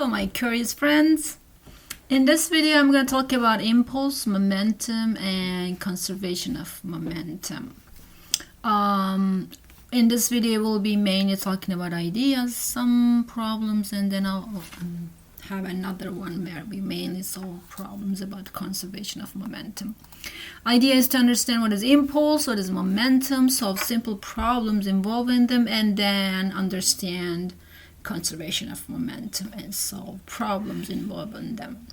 my curious friends. In this video I'm going to talk about impulse, momentum, and conservation of momentum. In this video we'll be mainly talking about ideas, some problems, and then I'll have another one where we mainly solve problems about conservation of momentum. Idea is to understand what is impulse, what is momentum, solve simple problems involving them, and then understand conservation of momentum and solve problems involving them.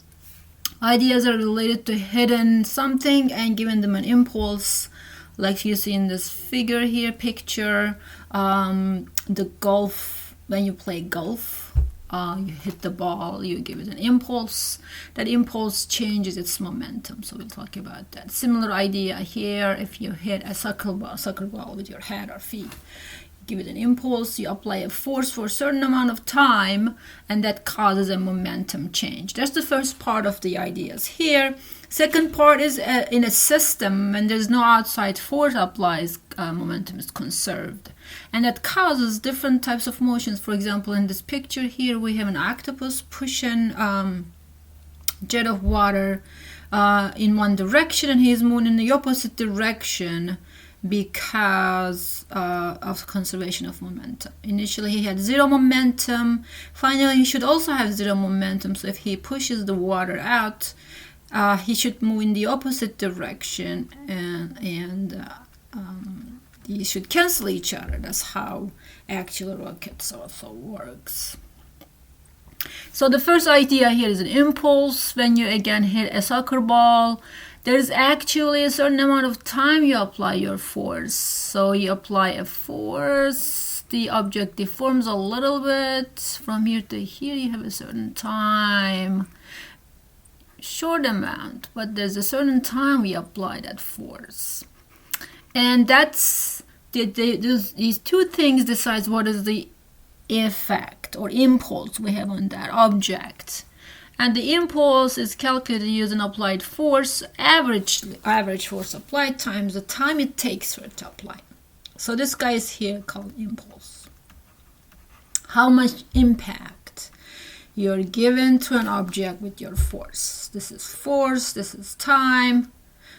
Ideas are related to hitting something and giving them an impulse, like you see in this figure here, picture. The golf, when you play golf, you hit the ball, you give it an impulse. That impulse changes its momentum, so we'll talk about that. Similar idea here, if you hit a soccer ball with your head or feet, give it an impulse, you apply a force for a certain amount of time, and that causes a momentum change. That's the first part of the ideas here. Second part is in a system, when there's no outside force applies, momentum is conserved. And that causes different types of motions. For example, in this picture here, we have an octopus pushing jet of water in one direction, and he's moving in the opposite direction because of conservation of momentum. Initially he had zero momentum. Finally he should also have zero momentum, so if he pushes the water out, he should move in the opposite direction, and they should cancel each other. That's how actual rockets also works. So the first idea here is an impulse. When you again hit a soccer ball, there's actually a certain amount of time you apply your force. So you apply a force, the object deforms a little bit. From here to here you have a certain time, short amount, but there's a certain time we apply that force. And that's these two things decides what is the effect or impulse we have on that object. And the impulse is calculated using applied force, average force applied times the time it takes for it to apply. So this guy is here called impulse. How much impact you're given to an object with your force. This is force, this is time.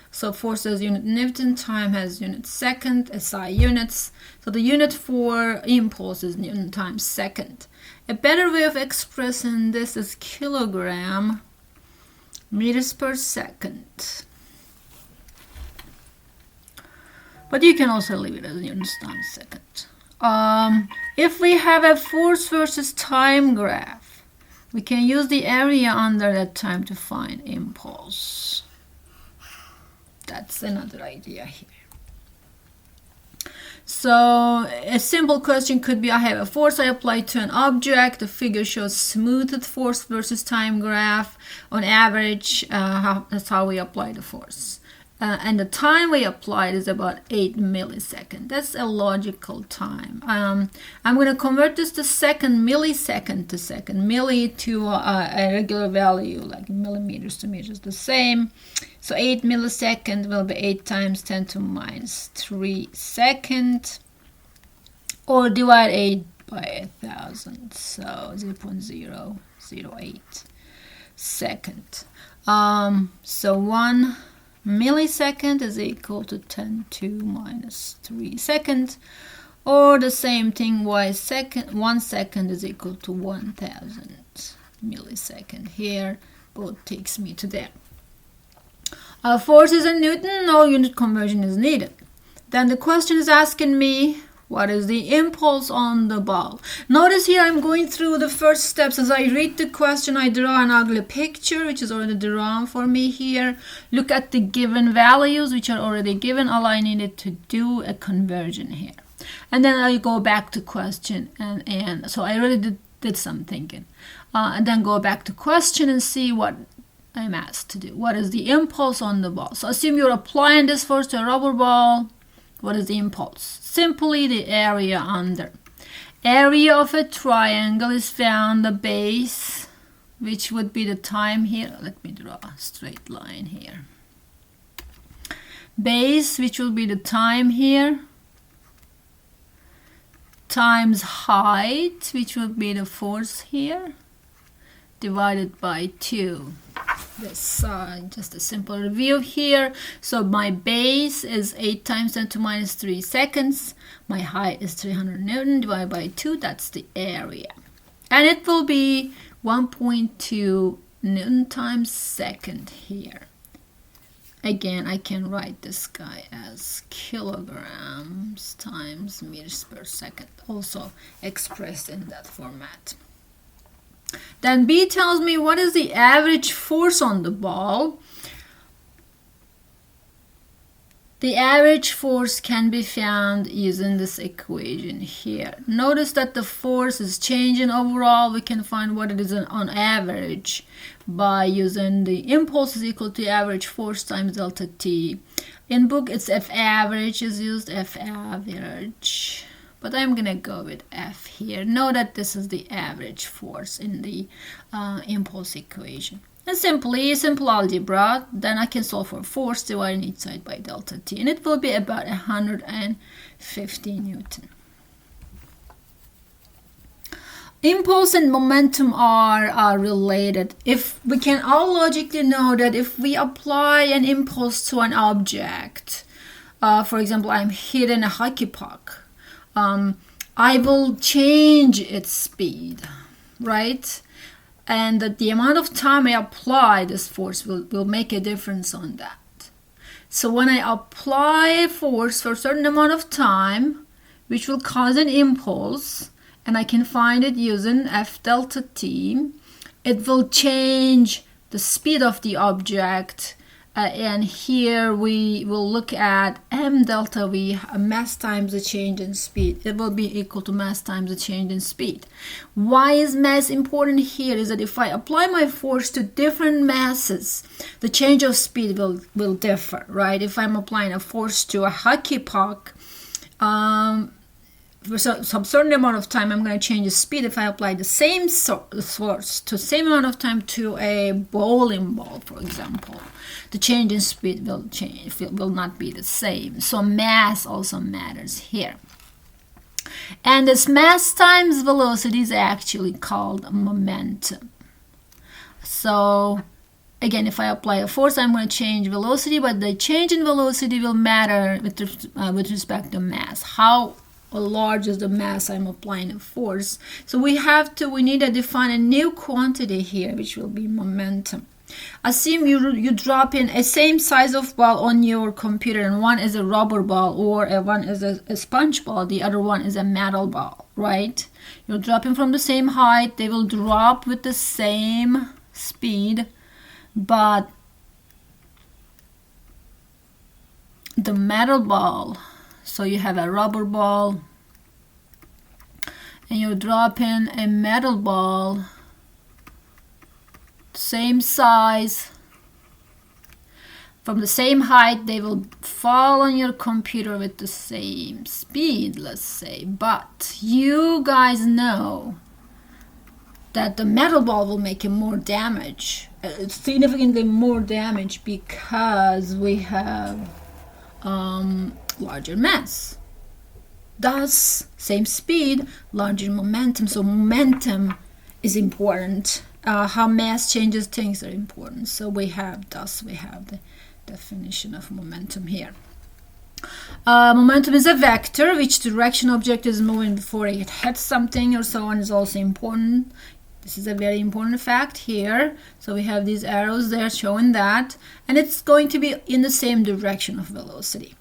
So force has unit Newton, time has unit second, SI units. So the unit for impulse is Newton times second. A better way of expressing this is kilogram meters per second. But you can also leave it as newtons times second. If we have a force versus time graph, we can use the area under that time to find impulse. That's another idea here. So a simple question could be, I have a force I apply to an object. The figure shows smoothed force versus time graph. On average, that's how we apply the force. And the time we applied is about 8 milliseconds. That's a logical time. I'm going to convert this to second, millisecond to second. Milli to a regular value, like millimeters to meters, the same. So 8 milliseconds will be 8 times 10 to minus 3 seconds. Or divide 8 by 1,000. So 0.008 second. So 1 millisecond is equal to 10 to minus 3 seconds, or the same thing, 1 second is equal to 1,000 millisecond. Here both takes me to there. Force is in Newton, no unit conversion is needed. Then the question is asking me, what is the impulse on the ball? Notice here I'm going through the first steps. As I read the question, I draw an ugly picture, which is already drawn for me here. Look at the given values, which are already given. All I needed to do a conversion here. And then I go back to question. And so I already did some thinking. And then go back to question and see what I'm asked to do. What is the impulse on the ball? So assume you're applying this force to a rubber ball. What is the impulse? Simply the area under. Area of a triangle is found the base, which would be the time here. Let me draw a straight line here. Base, which will be the time here, times height, which will be the force here, divided by 2. This just a simple review here. So my base is 8 times 10 to minus 3 seconds. My height is 300 Newton divided by 2. That's the area. And it will be 1.2 Newton times second here. Again, I can write this guy as kilograms times meters per second, also expressed in that format. Then B tells me what is the average force on the ball. The average force can be found using this equation here. Notice that the force is changing overall. We can find what it is on average by using the impulse is equal to average force times delta T. In book, it's F average is used, F average. But I'm going to go with F here. Know that this is the average force in the impulse equation. And simple algebra, then I can solve for force dividing each side by delta T. And it will be about 150 Newton. Impulse and momentum are related. If we can all logically know that if we apply an impulse to an object, for example, I'm hitting a hockey puck, I will change its speed, right? And that the amount of time I apply this force will make a difference on that. So when I apply a force for a certain amount of time, which will cause an impulse, and I can find it using F delta T, it will change the speed of the object. And here we will look at m delta v, mass times the change in speed. It will be equal to mass times the change in speed. Why is mass important here? Is that if I apply my force to different masses, the change of speed will differ, right? If I'm applying a force to a hockey puck, for some certain amount of time, I'm going to change the speed. If I apply the same force to the same amount of time to a bowling ball, for example, the change in speed will not be the same. So mass also matters here. And this mass times velocity is actually called momentum. So again, if I apply a force, I'm going to change velocity, but the change in velocity will matter with respect to mass. How large is the mass I'm applying a force? So we need to define a new quantity here, which will be momentum. Assume you drop in a same size of ball on your computer, and one is a rubber ball, or one is a sponge ball, the other one is a metal ball, right? You're dropping from the same height, they will drop with the same speed, but the metal ball, so you have a rubber ball and you're dropping a metal ball, same size, from the same height, they will fall on your computer with the same speed, let's say. But you guys know that the metal ball will make more damage, significantly more damage, because we have larger mass. Thus, same speed, larger momentum. So momentum is important. How mass changes things are important. So we have the definition of momentum here. Momentum is a vector. Which direction object is moving before it hits something or so on is also important. This is a very important fact here. So we have these arrows there showing that. And it's going to be in the same direction of velocity.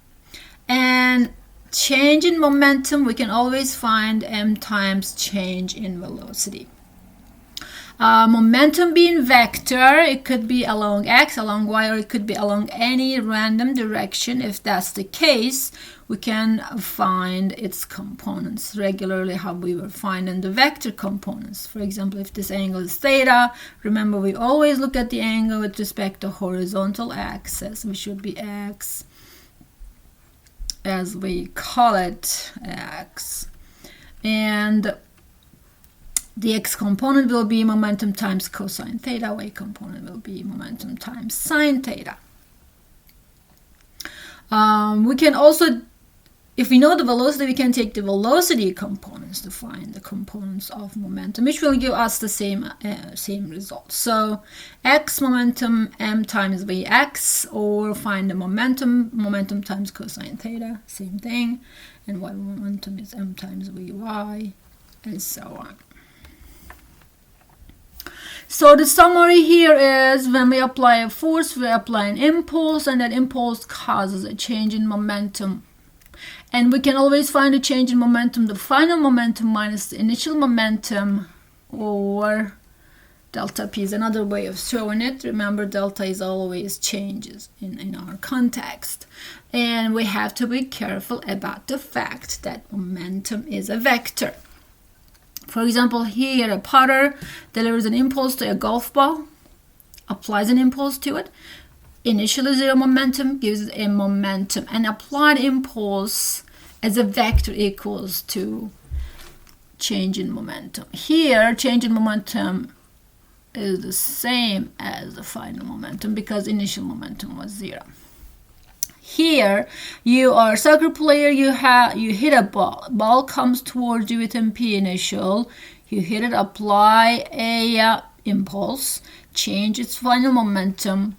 And change in momentum, we can always find m times change in velocity. Momentum being vector, it could be along x, along y, or it could be along any random direction. If that's the case, we can find its components regularly, how we were finding the vector components. For example, if this angle is theta, remember we always look at the angle with respect to horizontal axis, which would be x, as we call it, x. And the x component will be momentum times cosine theta, y component will be momentum times sine theta. We can also if we know the velocity, we can take the velocity components to find the components of momentum, which will give us the same result. So x momentum m times vx, or find the momentum times cosine theta, same thing, and y momentum is m times vy, and so on. So the summary here is, when we apply a force, we apply an impulse, and that impulse causes a change in momentum. And we can always find a change in momentum, the final momentum minus the initial momentum, or delta p is another way of showing it. Remember, delta is always changes in our context. And we have to be careful about the fact that momentum is a vector. For example, here a putter delivers an impulse to a golf ball, applies an impulse to it. Initially zero momentum gives it a momentum, and applied impulse as a vector equals to change in momentum. Here, change in momentum is the same as the final momentum because initial momentum was zero. Here, you are a soccer player, you hit a ball comes towards you with MP initial, you hit it, apply a impulse, change its final momentum.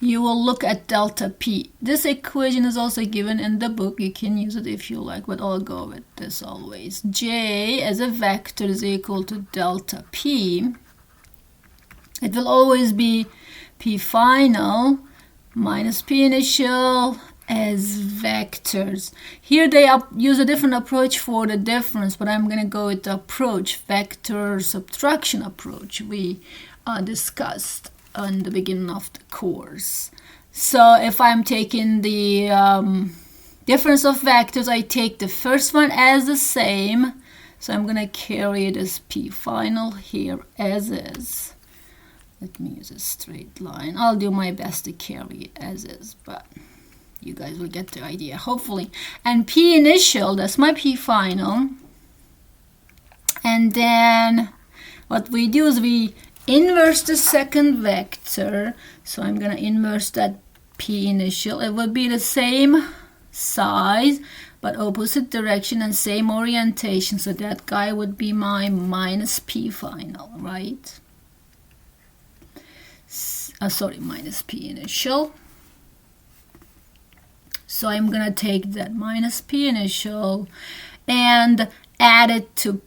You will look at delta p. This equation is also given in the book. You can use it if you like, but I'll go with this always. J as a vector is equal to delta p. It will always be p final minus p initial as vectors. Here they use a different approach for the difference, but I'm going to go with the approach, vector subtraction approach we discussed on the beginning of the course. So if I'm taking the difference of vectors, I take the first one as the same. So I'm going to carry it as p final here as is. Let me use a straight line. I'll do my best to carry it as is, but you guys will get the idea, hopefully. And p initial, that's my p final. And then what we do is we inverse the second vector. So I'm going to inverse that p initial. It will be the same size but opposite direction and same orientation. So that guy would be my minus p final, right? Minus p initial. So I'm going to take that minus p initial and add it to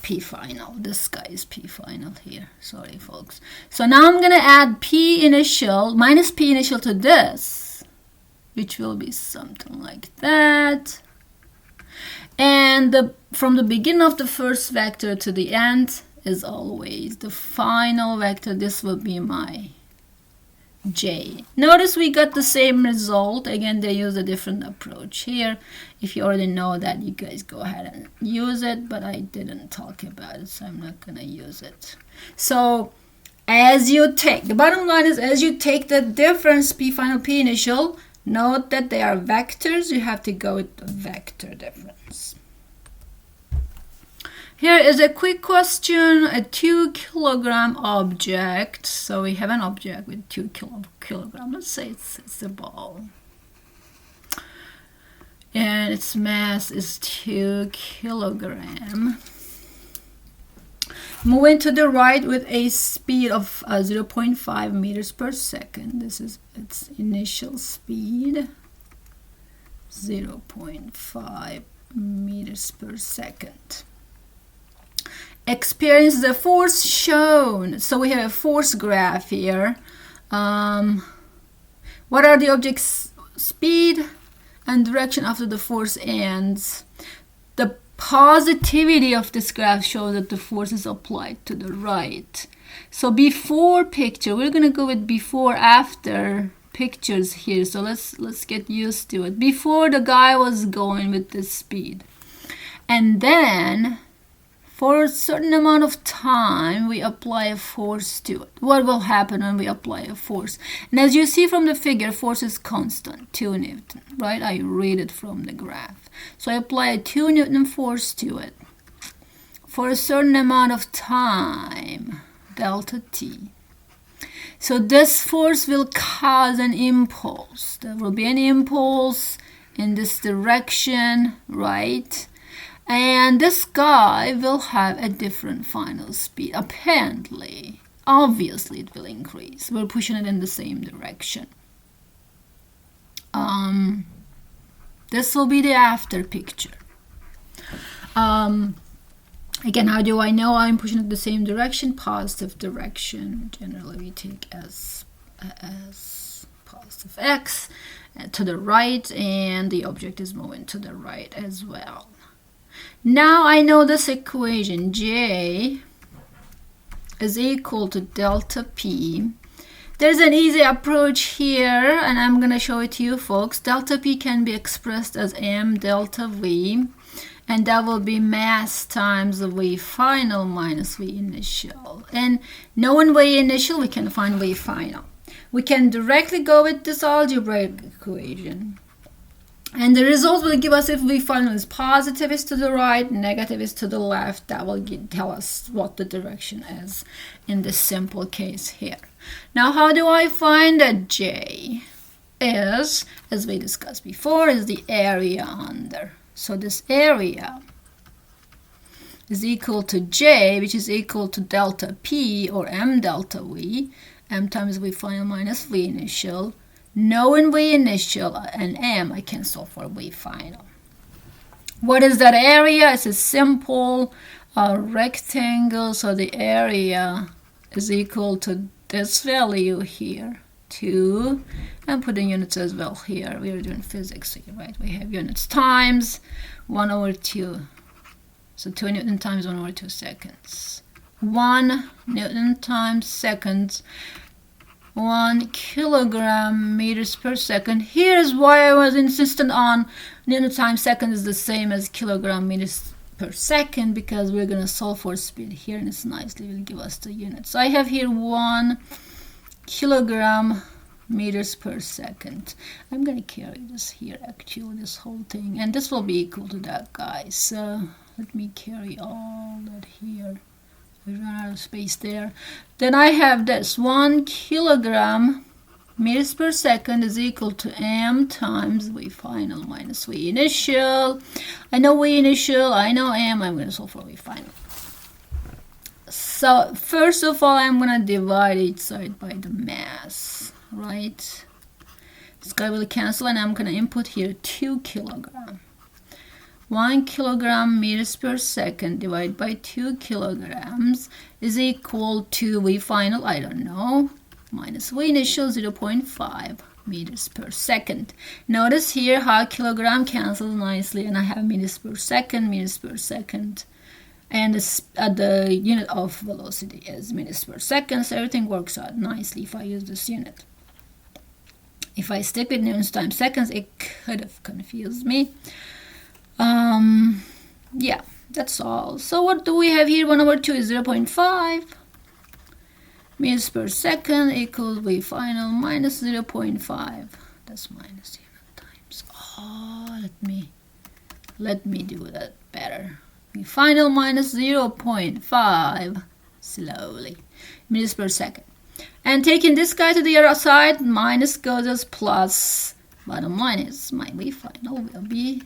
p final. This guy is p final here. Sorry, folks. So now I'm going to add p initial, minus p initial to this, which will be something like that. And from the beginning of the first vector to the end is always the final vector. This will be my j. Notice we got the same result. Again, they use a different approach here. If you already know that, you guys go ahead and use it, but I didn't talk about it, so I'm not going to use it. So as you take, the bottom line is, as you take the difference p final, p initial, note that they are vectors. You have to go with the vector difference. Here is a quick question, a 2 kilogram object. So we have an object with 2 kilogram. Let's say it's a ball. And its mass is 2 kilogram. Moving to the right with a speed of 0.5 meters per second. This is its initial speed, 0.5 meters per second. Experience the force shown. So we have a force graph here. What are the object's speed and direction after the force ends? The positivity of this graph shows that the force is applied to the right. So before picture, we're going to go with before after pictures here. So let's get used to it. Before, the guy was going with this speed. And then for a certain amount of time, we apply a force to it. What will happen when we apply a force? And as you see from the figure, force is constant, 2 Newton, right? I read it from the graph. So I apply a 2 Newton force to it for a certain amount of time, delta t. So this force will cause an impulse. There will be an impulse in this direction, right? And this guy will have a different final speed. Apparently, obviously it will increase. We're pushing it in the same direction. This will be the after picture. Again, how do I know I'm pushing it the same direction? Positive direction. Generally, we take as positive x to the right, and the object is moving to the right as well. Now I know this equation. J is equal to delta P. There's an easy approach here, and I'm going to show it to you folks. Delta P can be expressed as m delta V, and that will be mass times the V final minus V initial. And knowing V initial, we can find V final. We can directly go with this algebraic equation. And the result will give us if V final is positive is to the right, negative is to the left. That will tell us what the direction is in this simple case here. Now, how do I find that J is, as we discussed before, is the area under. So this area is equal to J, which is equal to delta P, or m delta V, m times V final minus V initial. Knowing V initial and m, I can solve for V final. What is that area? It's a simple rectangle, so the area is equal to this value here, 2, and putting units as well here. We are doing physics here, right? We have units times 1 over 2. So 2 Newton times 1 over 2 seconds. 1 Newton times seconds. 1 kilogram meters per second. Here's why I was insistent on Newton times second is the same as kilogram meters per second, because we're going to solve for speed here, and it's nicely will give us the units. So I have here 1 kilogram meters per second. I'm going to carry this here, actually, this whole thing, and this will be equal to that, guys. So let me carry all that here. We run out of space there. Then I have this 1 kilogram meters per second is equal to m times V final minus V initial. I know V initial, I know m, I'm going to solve for V final. So first of all, I'm going to divide each side by the mass, right? This guy will cancel, and I'm going to input here 2 kilogram. 1 kilogram meters per second divided by 2 kilograms is equal to V final, I don't know, minus V initial, 0.5 meters per second. Notice here how kilogram cancels nicely, and I have meters per second, and the unit of velocity is meters per second, so everything works out nicely if I use this unit. If I stick with newtons times seconds, it could have confused me. Yeah, that's all. So what do we have here? 1 over 2 is 0.5 meters per second equals V final minus 0.5. That's minus unit times. Oh, let me do that better. V final minus 0.5 slowly meters per second. And taking this guy to the other side, minus goes as plus. Bottom line is my V final will be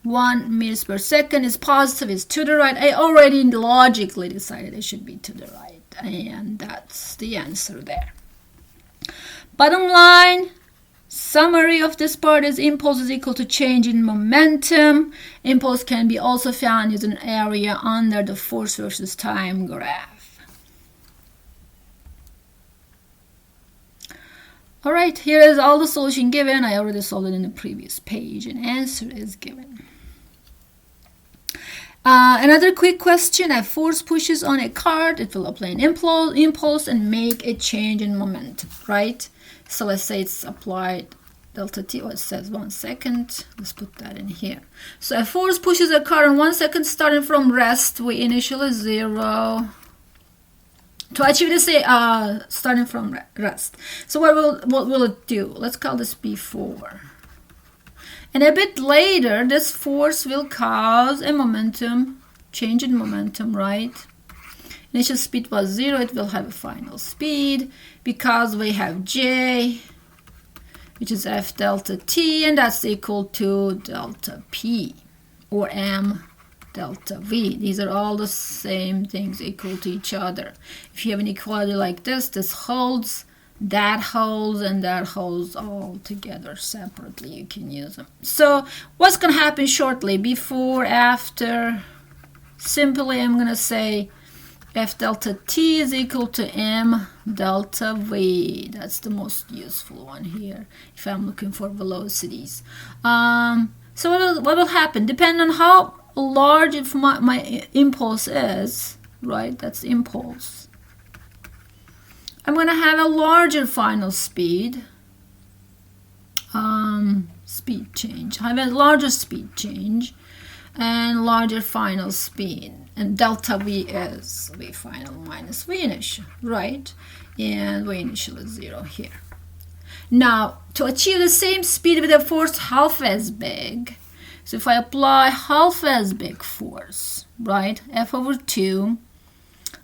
1 meters per second is positive, is to the right. I already logically decided it should be to the right, and that's the answer there. Bottom line, summary of this part is impulse is equal to change in momentum. Impulse can be also found using area under the force versus time graph. Alright, here is all the solution given. I already solved it in the previous page, and answer is given. Another quick question: if force pushes on a cart, it will apply an impulse and make a change in momentum, right? So let's say it's applied delta t, it says 1 second. Let's put that in here. So if force pushes a cart in 1 second starting from rest, we initially 0. To achieve this, starting from rest. So what will it do? Let's call this before. And a bit later, this force will cause a momentum, change in momentum, right? Initial speed was 0, it will have a final speed. Because we have J, which is F delta T, and that's equal to delta P, or M delta V. These are all the same things equal to each other. If you have an equality like this holds, that holds, and that holds all together separately. You can use them. So what's going to happen shortly? Before, after? Simply, I'm going to say F delta T is equal to M delta V. That's the most useful one here if I'm looking for velocities. So what will happen? Depending on how large if my impulse is, right? That's impulse. I'm going to have a larger final speed. Speed change. I have a larger speed change and larger final speed. And delta V is V final minus V initial, right? And V initial is 0 here. Now, to achieve the same speed with a force half as big, so if I apply half as big force, right, F over 2,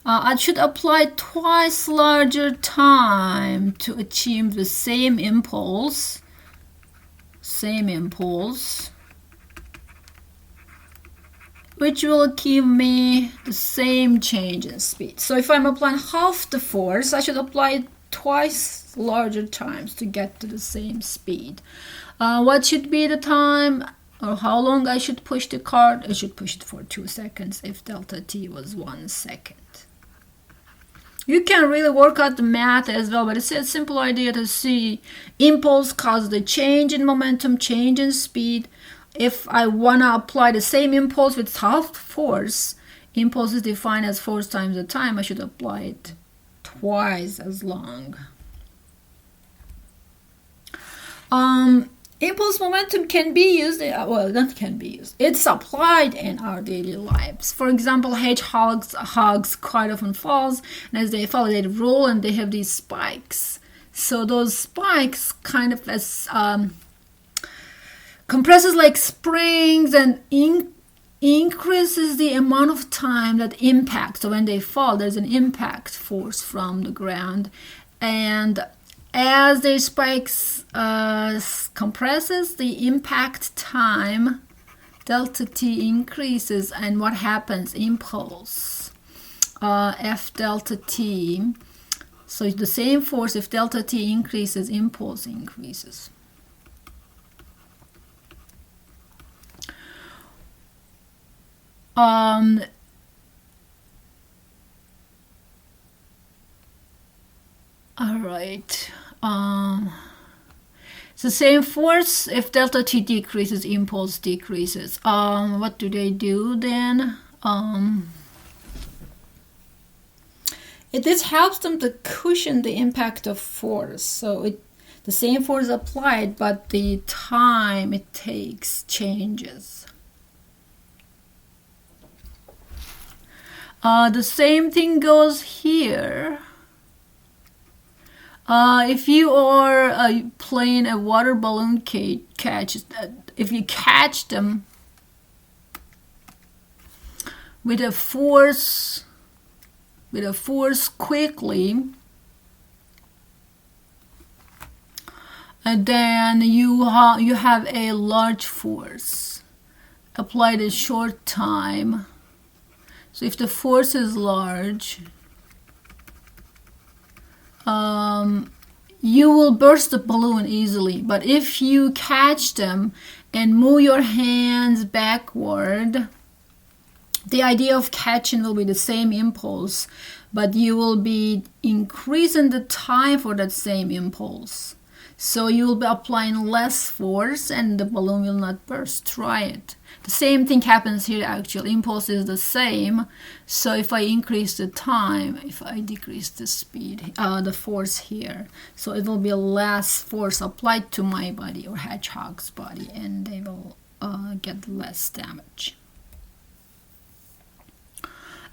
I should apply twice larger time to achieve the same impulse, which will give me the same change in speed. So if I'm applying half the force, I should apply twice larger times to get to the same speed. What should be the time, or how long I should push the cart? I should push it for 2 seconds if delta T was 1 second. You can really work out the math as well, but it's a simple idea to see impulse causes the change in momentum, change in speed. If I want to apply the same impulse with half force, impulse is defined as force times the time, I should apply it twice as long. Impulse momentum can be used, well, not can be used, it's applied in our daily lives. For example, hedgehogs quite often falls, and as they fall, they roll and they have these spikes. So those spikes kind of as compresses like springs and increases the amount of time that impact. So when they fall, there's an impact force from the ground, and as the spikes compresses, the impact time delta T increases, and what happens? Impulse F delta T. So it's the same force. If delta T increases, impulse increases. All right. It's the same force. If delta T decreases, impulse decreases. What do they do then? This helps them to cushion the impact of force. So the same force applied, but the time it takes changes. The same thing goes here. If you are playing a water balloon catch, if you catch them with a force quickly, and then you have a large force applied a short time. So if the force is large, you will burst the balloon easily. But if you catch them and move your hands backward, the idea of catching will be the same impulse, but you will be increasing the time for that same impulse. So you will be applying less force and the balloon will not burst. Try it. The same thing happens here actually. Impulse is the same. So if I increase the time, if I decrease the speed, the force here, so it will be less force applied to my body or hedgehog's body, and they will get less damage.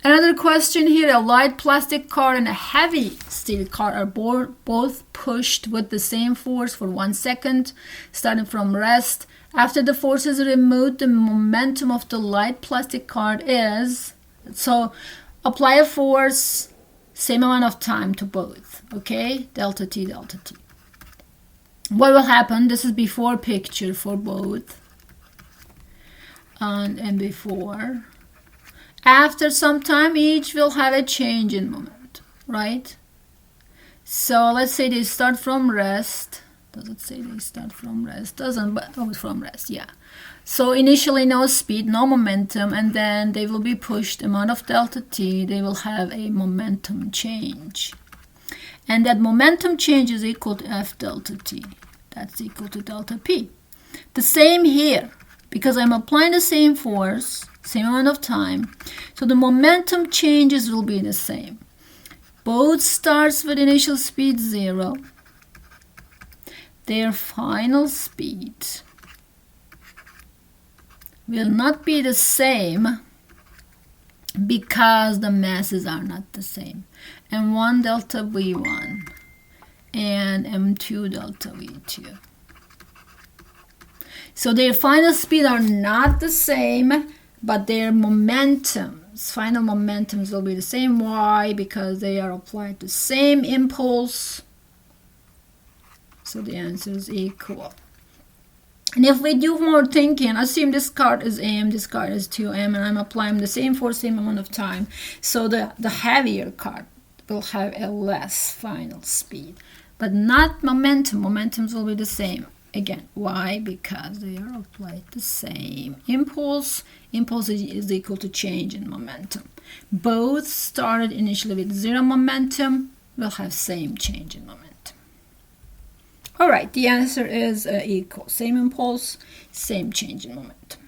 Another question here, a light plastic cart and a heavy steel cart are both pushed with the same force for 1 second, starting from rest. After the force is removed, the momentum of the light plastic cart is, so apply a force, same amount of time to both, okay? Delta T, delta T. what will happen? This is before picture for both, and before. After some time, each will have a change in momentum, right? So let's say they start from rest. Does it say they start from rest? Doesn't, but oh, from rest, yeah. So initially no speed, no momentum, and then they will be pushed amount of delta t. They will have a momentum change. And that momentum change is equal to F delta t. That's equal to delta p. The same here, because I'm applying the same force, same amount of time. So the momentum changes will be the same. Both starts with initial speed 0. Their final speed will not be the same because the masses are not the same. M1 delta V1 and M2 delta V2. So their final speed are not the same, but their momentums, final momentums will be the same. Why? Because they are applied to same impulse. So the answer is equal. And if we do more thinking, assume this card is M, this card is 2M, and I'm applying the same force, same amount of time. So the heavier card will have a less final speed, but not momentum. Momentums will be the same. Again, why? Because they are applied the same impulse. Impulse is equal to change in momentum. Both started initially with 0 momentum, will have same change in momentum. All right, the answer is equal. Same impulse, same change in momentum.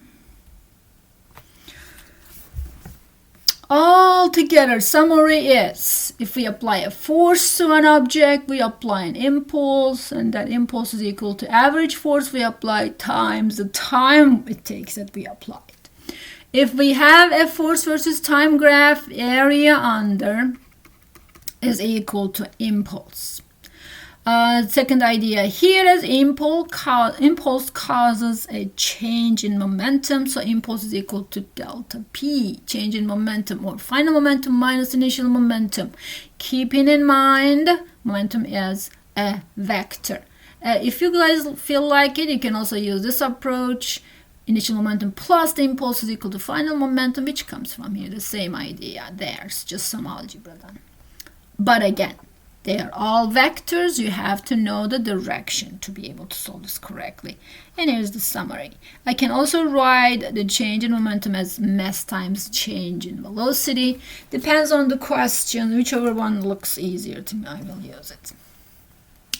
Altogether, summary is, if we apply a force to an object, we apply an impulse, and that impulse is equal to average force we apply times the time it takes that we apply it. If we have a force versus time graph, area under is equal to impulse. Second idea here is impulse causes a change in momentum, so impulse is equal to delta p, change in momentum, or final momentum minus initial momentum. Keeping in mind, momentum is a vector. If you guys feel like it, you can also use this approach. Initial momentum plus the impulse is equal to final momentum, which comes from here, the same idea. There's just some algebra done. But again, they are all vectors. You have to know the direction to be able to solve this correctly. And here's the summary. I can also write the change in momentum as mass times change in velocity. Depends on the question. Whichever one looks easier to me, I will use it.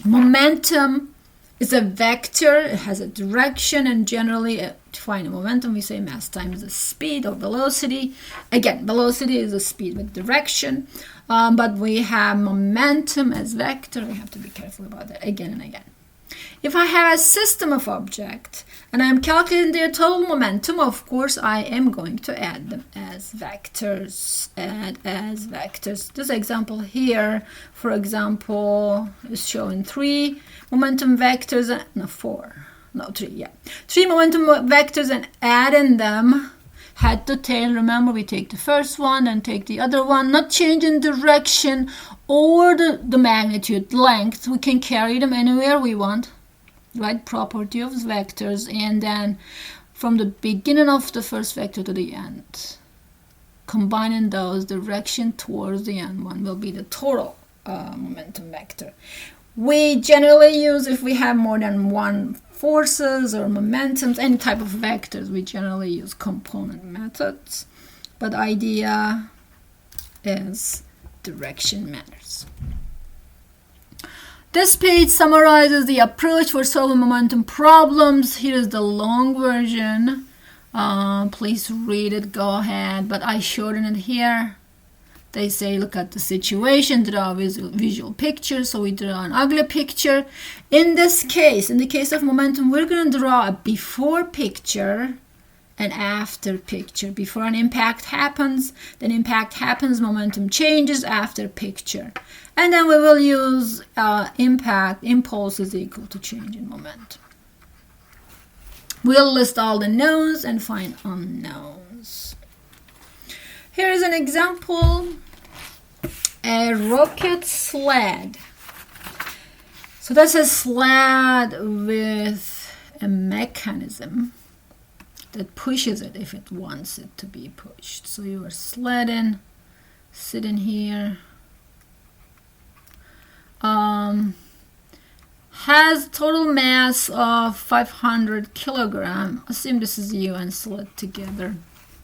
Momentum is a vector. It has a direction, and generally to find a momentum, we say mass times the speed or velocity. Again, velocity is the speed with direction. But we have momentum as vector. We have to be careful about that again and again. If I have a system of objects and I'm calculating their total momentum, of course, I am going to add them as vectors. Add as vectors. This example here, for example, is showing 3 momentum vectors. Three momentum vectors, and adding them head to tail. Remember, we take the first one and take the other one, not changing direction or the magnitude, length. We can carry them anywhere we want, right? Property of vectors. And then from the beginning of the first vector to the end, combining those, direction towards the end one will be the total momentum vector. We generally use, if we have more than one forces or momentums, any type of vectors, we generally use component methods, but idea is direction matters. This page summarizes the approach for solving momentum problems. Here is the long version. Please read it, go ahead, but I shorten it here. They say, look at the situation, draw a visual picture. So we draw an ugly picture. In this case, in the case of momentum, we're going to draw a before picture and after picture. Before an impact happens, then impact happens, momentum changes after picture. And then we will use impulse is equal to change in momentum. We'll list all the knowns and find unknowns. Here is an example, a rocket sled. So So that's a sled with a mechanism that pushes it if it wants it to be pushed. So you are sledding, sitting here. Has total mass of 500 kilogram. Assume this is you and sled together,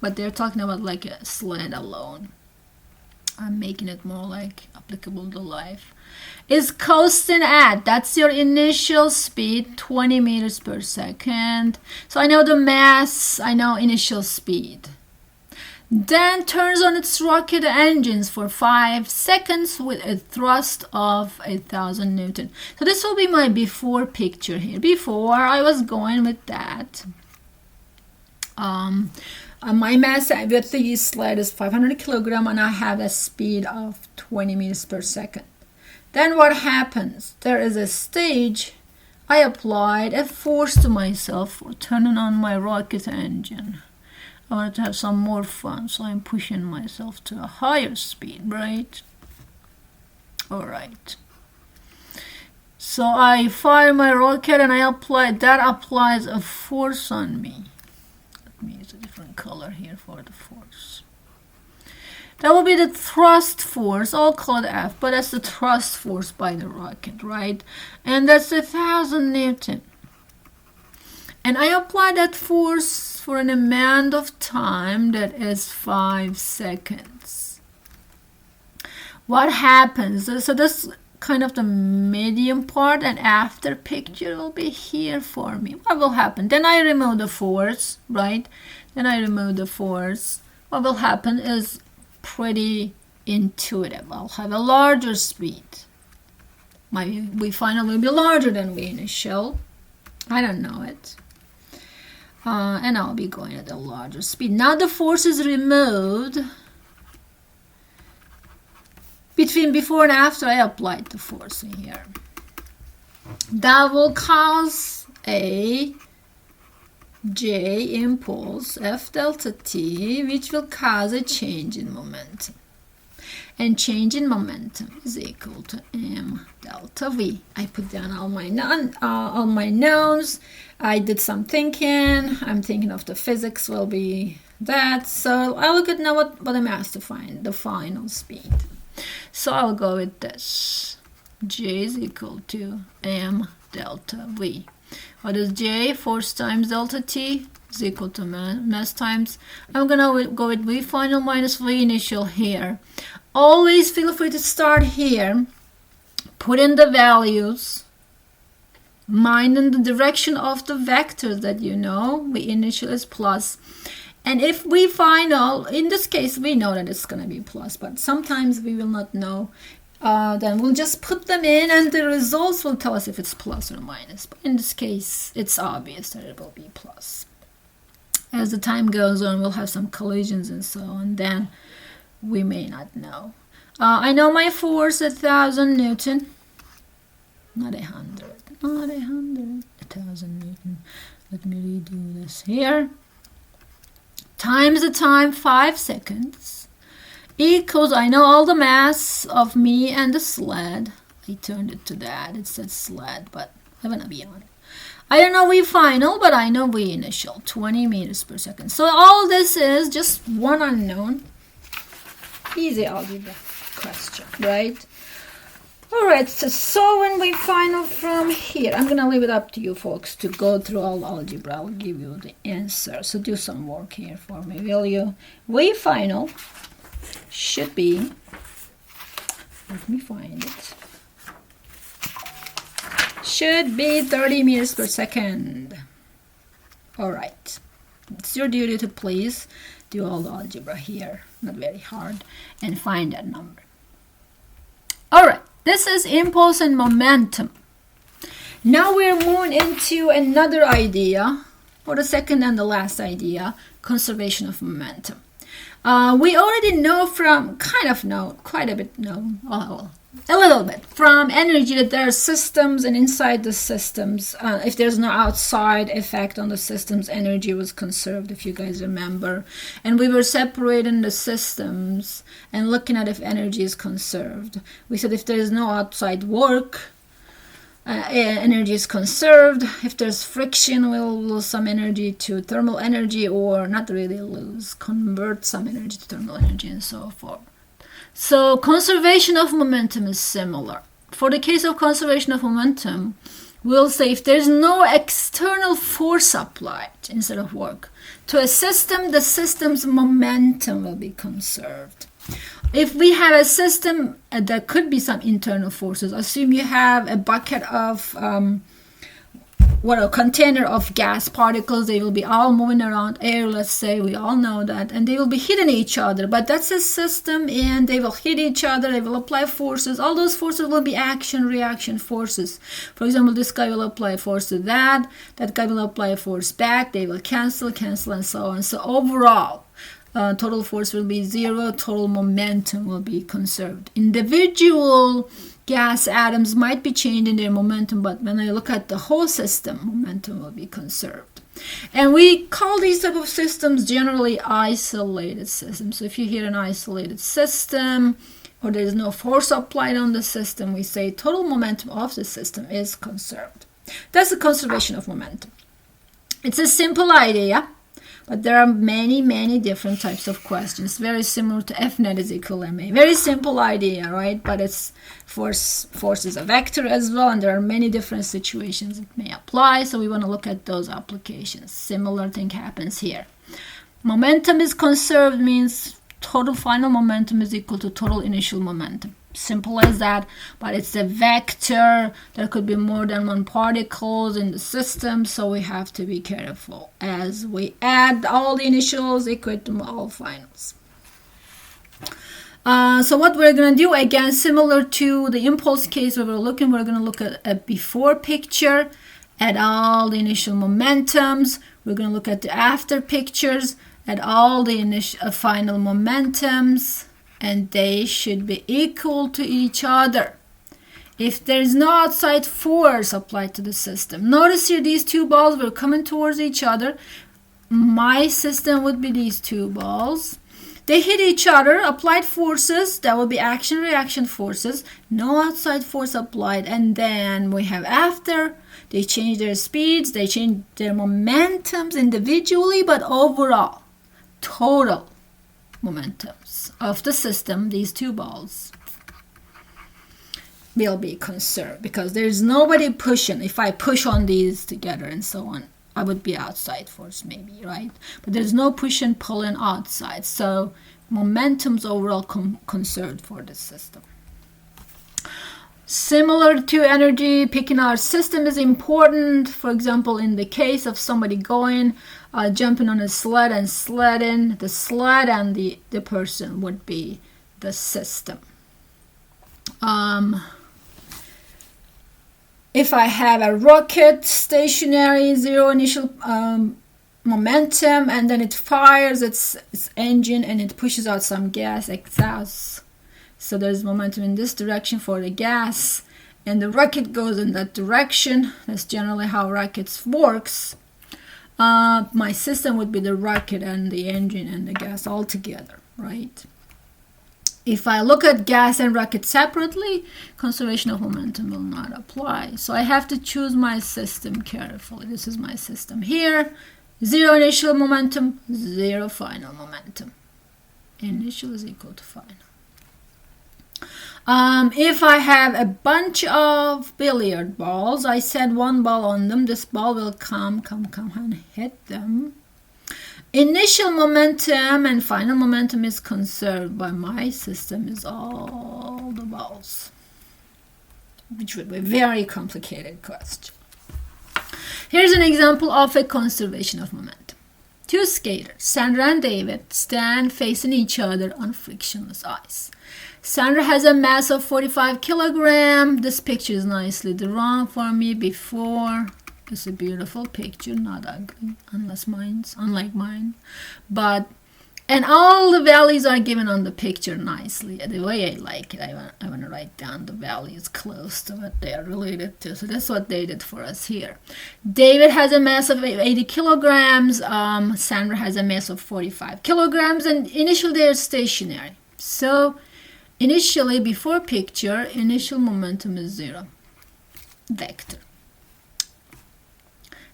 but they're talking about like a sled alone. I'm making it more like applicable to life. Is coasting at, that's your initial speed, 20 meters per second. So I know the mass, I know initial speed. Then turns on its rocket engines for 5 seconds with a thrust of 1,000 Newton. So this will be my before picture here. Before I was going with that. My mass with the sled is 500 kilogram and I have a speed of 20 meters per second. Then what happens? There is a stage. I applied a force to myself for turning on my rocket engine. I wanted to have some more fun, so I'm pushing myself to a higher speed, right? Alright. So I fire my rocket and that applies a force on me. Let me use a different color here for the force. That will be the thrust force. I'll call it F, but that's the thrust force by the rocket, right? And that's 1,000 Newton. And I apply that force for an amount of time that is 5 seconds. What happens? So this kind of the medium part, and after picture will be here for me. What will happen? Then I remove the force, right? Then I remove the force. What will happen is pretty intuitive. I'll have a larger speed. My V final will be larger than V initial. I don't know it. And I'll be going at a larger speed. Now the force is removed. Between before and after I applied the force in here. That will cause a J impulse, F delta T, which will cause a change in momentum. And change in momentum is equal to M delta V. I put down all my nouns. I did some thinking. I'm thinking of the physics will be that. So I look at now what I'm asked to find, the final speed. So I'll go with this. J is equal to M delta V. What is J? Force times delta T is equal to mass times. I'm going to go with V final minus V initial here. Always feel free to start here. Put in the values. Mind in the direction of the vectors that you know. V initial is plus. And if V final, in this case, we know that it's going to be plus, but sometimes we will not know. Then we'll just put them in and the results will tell us if it's plus or minus. But in this case, it's obvious that it will be plus. As the time goes on, we'll have some collisions and so on. Then we may not know. I know my force, 1,000 Newton. Not 100. Not 100. 1,000 Newton. Let me redo this here. Times the time, 5 seconds. Equals, I know all the mass of me and the sled. I turned it to that. It said sled, but I'm going to be on it. I don't know V final, but I know V initial, 20 meters per second. So all this is just one unknown. Easy algebra question, right? All right, so when we final from here, I'm going to leave it up to you folks to go through all algebra. I'll give you the answer. So do some work here for me, will you? V final should be, let me find it, should be 30 meters per second. All right, it's your duty to please do all the algebra here, not very hard, and find that number. All right, this is impulse and momentum. Now we're moving into another idea, or the second and the last idea, conservation of momentum. We already know from, quite a bit, a little bit from energy that there are systems, and inside the systems, if there's no outside effect on the systems, energy was conserved, if you guys remember. And we were separating the systems and looking at if energy is conserved. We said if there is no outside work, energy is conserved. If there's friction, we'll lose some energy to thermal energy, or not really lose, convert some energy to thermal energy, and so forth. So conservation of momentum is similar. For the case of conservation of momentum, we'll say if there's no external force applied instead of work to a system, the system's momentum will be conserved. If we have a system, there could be some internal forces. Assume you have a bucket of, a container of gas particles. They will be all moving around air, let's say. We all know that. And they will be hitting each other. But that's a system, and they will hit each other. They will apply forces. All those forces will be action-reaction forces. For example, this guy will apply force to that. That guy will apply a force back. They will cancel, and so on. So overall, total force will be zero, total momentum will be conserved. Individual gas atoms might be changing their momentum, but when I look at the whole system, momentum will be conserved. And we call these type of systems generally isolated systems. So if you hear an isolated system, or there is no force applied on the system, we say total momentum of the system is conserved. That's the conservation of momentum. It's a simple idea, but there are many, many different types of questions. Very similar to F net is equal to ma. Very simple idea, right? But it's force is a vector as well, and there are many different situations it may apply. So we want to look at those applications. Similar thing happens here. Momentum is conserved means total final momentum is equal to total initial momentum. Simple as that, but it's a vector. There could be more than one particles in the system, so we have to be careful as we add all the initials equal to all finals. So what we're going to do, again, similar to the impulse case where we're going to look at a before picture, add all the initial momentums. We're going to look at the after pictures, add all the initial final momentums, and they should be equal to each other. If there is no outside force applied to the system, notice here these two balls were coming towards each other. My system would be these two balls. They hit each other, applied forces, that would be action-reaction forces, no outside force applied, and then we have after, they change their speeds, they change their momentums individually, but overall, total momentums of the system, these two balls, will be conserved because there's nobody pushing. If I push on these together and so on, I would be outside force maybe, right? But there's no push and pulling outside, so momentum's overall conserved for the system. Similar to energy, picking our system is important. For example, in the case of somebody jumping on a sled and sledding, the sled and the person would be the system. If I have a rocket, stationary, zero initial momentum, and then it fires its engine and it pushes out some gas, exhaust. So there's momentum in this direction for the gas, and the rocket goes in that direction. That's generally how rockets works. My system would be the rocket and the engine and the gas all together, right? If I look at gas and rocket separately, conservation of momentum will not apply. So I have to choose my system carefully. This is my system here. Zero initial momentum, zero final momentum. Initial is equal to final. If I have a bunch of billiard balls, I set one ball on them. This ball will come and hit them. Initial momentum and final momentum is conserved by my system is all the balls, which would be a very complicated question. Here's an example of a conservation of momentum. Two skaters, Sandra and David, stand facing each other on frictionless ice. Sandra has a mass of 45 kilograms. This picture is nicely drawn for me before. It's a beautiful picture, not ugly, unlike mine. And all the values are given on the picture nicely. The way I like it, I want to write down the values close to what they are related to. So that's what they did for us here. David has a mass of 80 kilograms. Sandra has a mass of 45 kilograms. And initially they're stationary. So initially, before picture, initial momentum is zero. vector.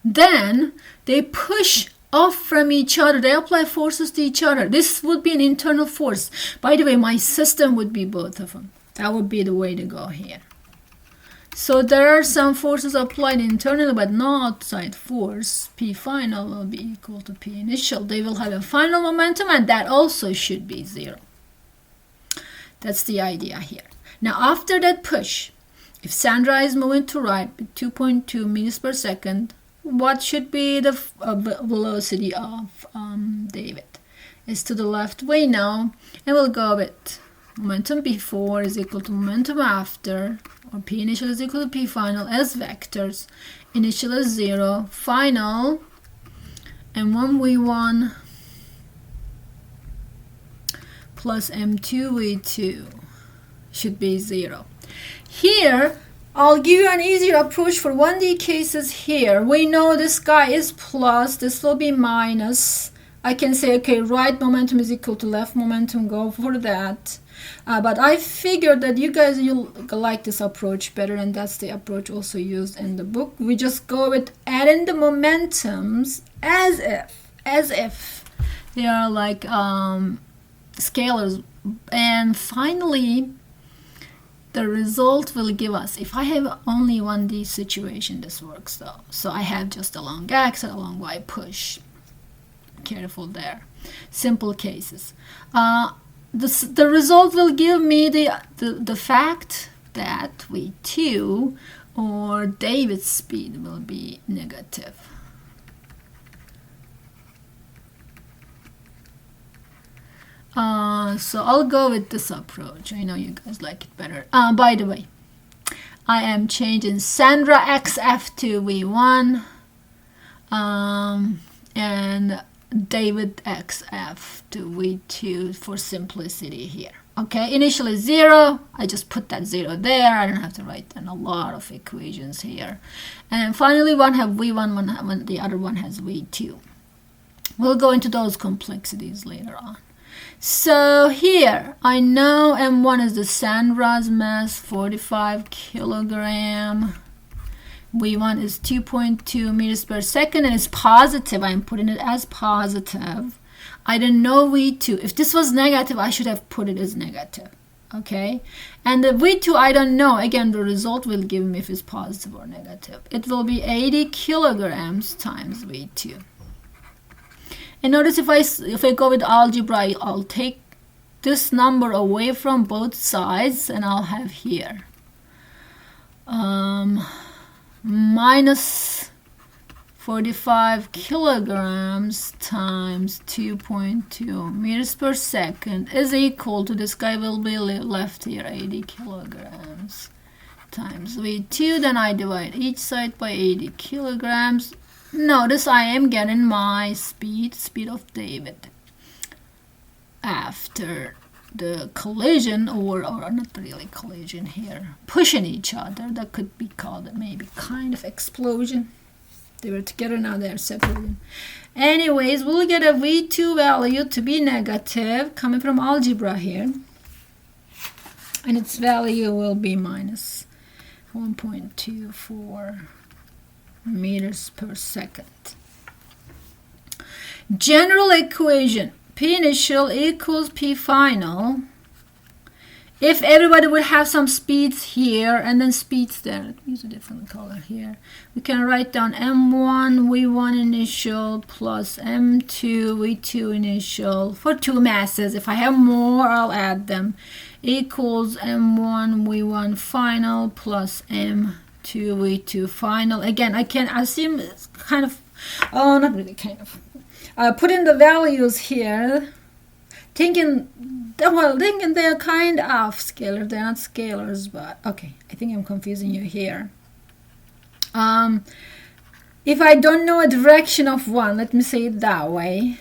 Then they push off from each other. They apply forces to each other. This would be an internal force. By the way, my system would be both of them. That would be the way to go here. So there are some forces applied internally, but no outside force. P final will be equal to P initial. They will have a final momentum, and that also should be 0. That's the idea here. Now, after that push, if Sandra is moving to right with 2.2 meters per second, what should be the velocity of David? It's to the left way now, and we'll go with momentum before is equal to momentum after, or P initial is equal to P final as vectors. Initial is 0, final, and 1v1 plus m2v2 should be 0. Here, I'll give you an easier approach for 1D cases here. We know this guy is plus, this will be minus. I can say, okay, right momentum is equal to left momentum, go for that. But I figured that you guys, you'll like this approach better, and that's the approach also used in the book. We just go with adding the momentums as if they are like scalars. And finally, the result will give us, if I have only 1D situation, this works though. So I have just a long X and a long Y push. Careful there. Simple cases. The result will give me the fact that V2 or David's speed will be negative. So I'll go with this approach. I know you guys like it better. By the way, I am changing Sandra XF to V1 and David XF to V2 for simplicity here. Okay, initially 0. I just put that 0 there. I don't have to write down a lot of equations here. And finally, one have V1, the other one has V2. We'll go into those complexities later on. So here, I know M1 is the Sandra's mass, 45 kilogram. V1 is 2.2 meters per second, and it's positive. I'm putting it as positive. I don't know V2. If this was negative, I should have put it as negative. Okay? And the V2, I don't know. Again, the result will give me if it's positive or negative. It will be 80 kilograms times V2. And notice if I go with algebra, I'll take this number away from both sides, and I'll have here minus 45 kilograms times 2.2 meters per second is equal to, this guy will be left here, 80 kilograms times V2. Then I divide each side by 80 kilograms. Notice I am getting my speed of David after the collision, or not really collision here, pushing each other. That could be called maybe kind of explosion. They were together, now they're separated. Anyways, we'll get a V2 value to be negative coming from algebra here, and its value will be minus 1.24 meters per second. General equation, P initial equals P final. If everybody would have some speeds here and then speeds there, let me use a different color here. We can write down M1 V1 initial plus M2 V2 initial for two masses. If I have more, I'll add them. Equals M1 V1 final plus M2 V2 final. Again, I can assume it's kind of, not really kind of. Put in the values here, thinking they're kind of scalars. They're not scalars, but okay, I think I'm confusing you here. If I don't know a direction of one, let me say it that way,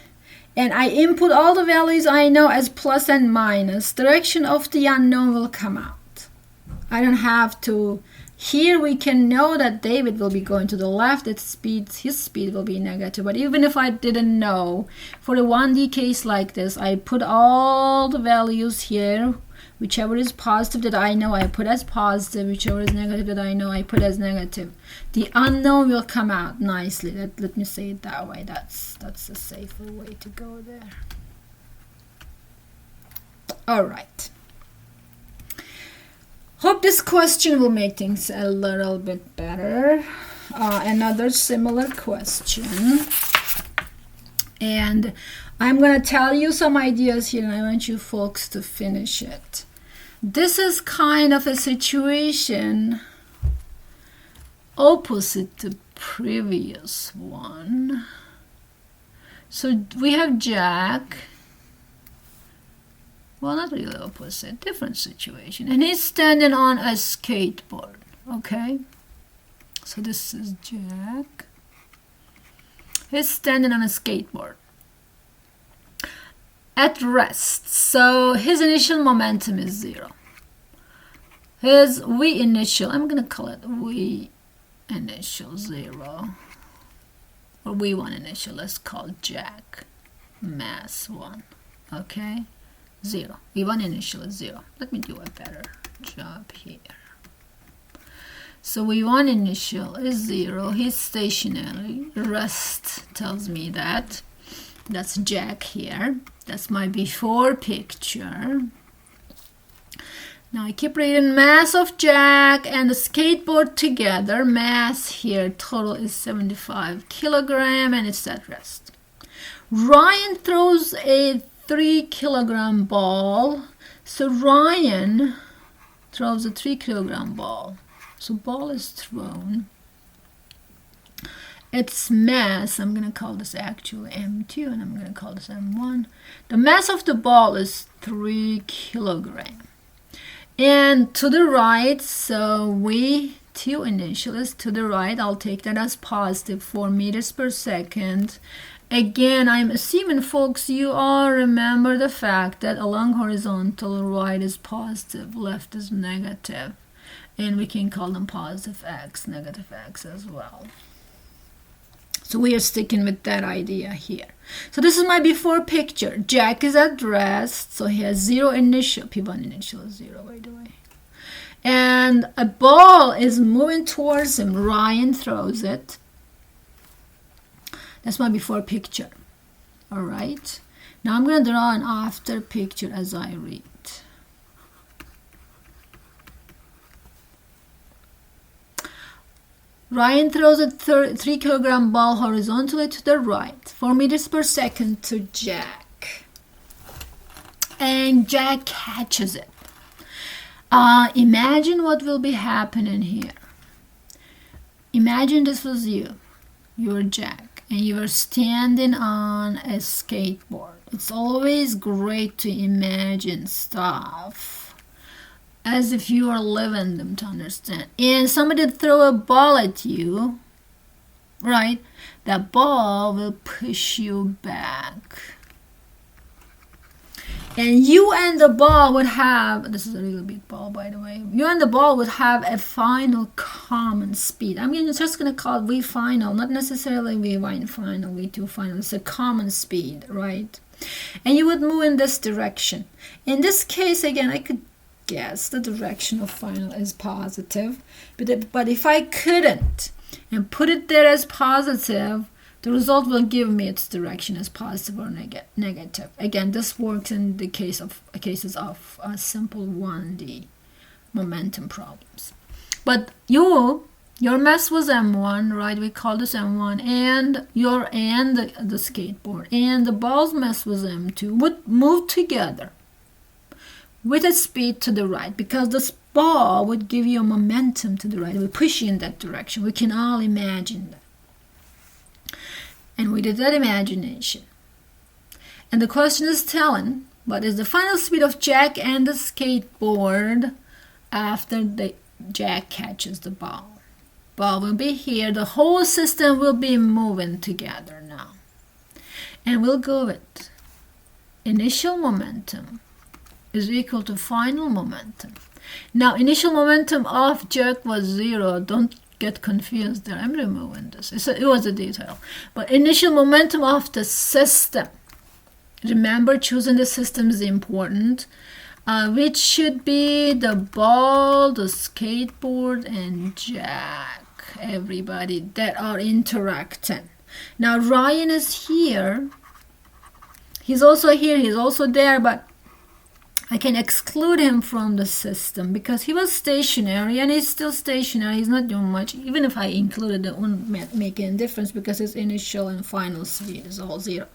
and I input all the values I know as plus and minus, direction of the unknown will come out. I don't have to. Here we can know that David will be going to the left, his speed will be negative. But even if I didn't know, for a 1D case like this, I put all the values here Whichever is positive that I know, I put as positive. Whichever is negative that I know, I put as negative. The unknown will come out nicely. Let me say it that way. That's a safer way to go there. All right. Hope this question will make things a little bit better. Another similar question. And I'm going to tell you some ideas here, and I want you folks to finish it. This is kind of a situation opposite the previous one. So we have Jack. Well, not really opposite, different situation. And he's standing on a skateboard, okay? So this is Jack. He's standing on a skateboard at rest. So his initial momentum is 0. His V initial, I'm going to call it V initial 0. Or V1 initial, let's call Jack mass 1, okay? 0. V1 initial is 0. Let me do a better job here. So V1 initial is 0. He's stationary. Rest tells me that. That's Jack here. That's my before picture. Now I keep reading mass of Jack and the skateboard together. Mass here total is 75 kilogram and it's at rest. Ryan throws a 3 kilogram ball. So Ryan throws a 3 kilogram ball. So ball is thrown. Its mass, I'm going to call this actually M2 and I'm going to call this M1. The mass of the ball is 3 kilogram. And to the right, so V2 initial is to the right. I'll take that as positive 4 meters per second. Again, I'm assuming, folks, you all remember the fact that along horizontal, right is positive, left is negative. And we can call them positive x, negative x as well. So we are sticking with that idea here. So this is my before picture. Jack is at rest, so he has 0 initial. P1 initial is 0, by the way. And a ball is moving towards him. Ryan throws it. That's my before picture. All right. Now I'm going to draw an after picture as I read. Ryan throws a 3 kilogram ball horizontally to the right, 4 meters per second to Jack. And Jack catches it. Imagine what will be happening here. Imagine this was you. You're Jack, and you are standing on a skateboard. It's always great to imagine stuff as if you are living them to understand. And somebody throw a ball at you, right? That ball will push you back. And you and the ball would have, this is a really big ball, by the way, you and the ball would have a final common speed. I'm just going to call it V final, not necessarily V1 final, V2 final. It's a common speed, right? And you would move in this direction. In this case, again, I could guess the direction of final is positive. But if I couldn't and put it there as positive, the result will give me its direction as positive or negative. Again, this works in the cases of simple 1D momentum problems. But your mass was M1, right? We call this M1, and the skateboard and the ball's mass was M2 would move together with a speed to the right, because this ball would give you a momentum to the right. It would push you in that direction. We can all imagine that. And we did that imagination. And the question is telling, what is the final speed of Jack and the skateboard after Jack catches the ball? Ball will be here. The whole system will be moving together now. And we'll go with initial momentum is equal to final momentum. Now, initial momentum of Jack was 0. Don't get confused there. I'm removing this. It was a detail. But initial momentum of the system. Remember, choosing the system is important. which should be the ball, the skateboard, and Jack. Everybody that are interacting. Now Ryan is here. He's also here. He's also there, but I can exclude him from the system because he was stationary and he's still stationary. He's not doing much. Even if I included it, wouldn't make any difference because his initial and final speed is all 0.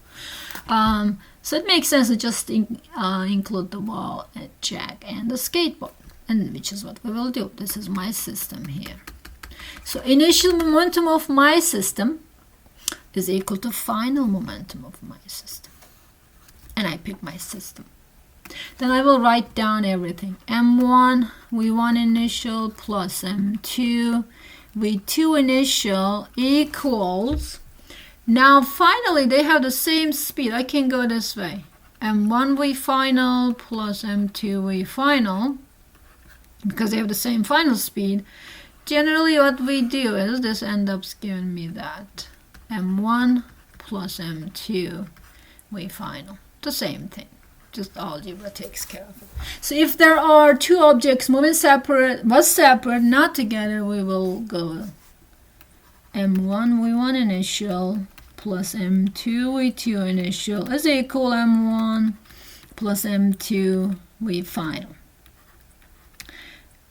So it makes sense to just include the ball, Jack, and the skateboard, and which is what we will do. This is my system here. So initial momentum of my system is equal to final momentum of my system. And I pick my system. Then I will write down everything. M1, V1 initial plus M2, V2 initial equals. Now finally they have the same speed. I can go this way. M1 V final plus M2 V final. Because they have the same final speed. Generally what we do is this ends up giving me that. M1 plus M2 V final. The same thing. Just algebra takes care of it. So if there are two objects moving separate, not together, we will go M1 V1 initial plus M2 V2 initial is equal M1 plus M2 V final.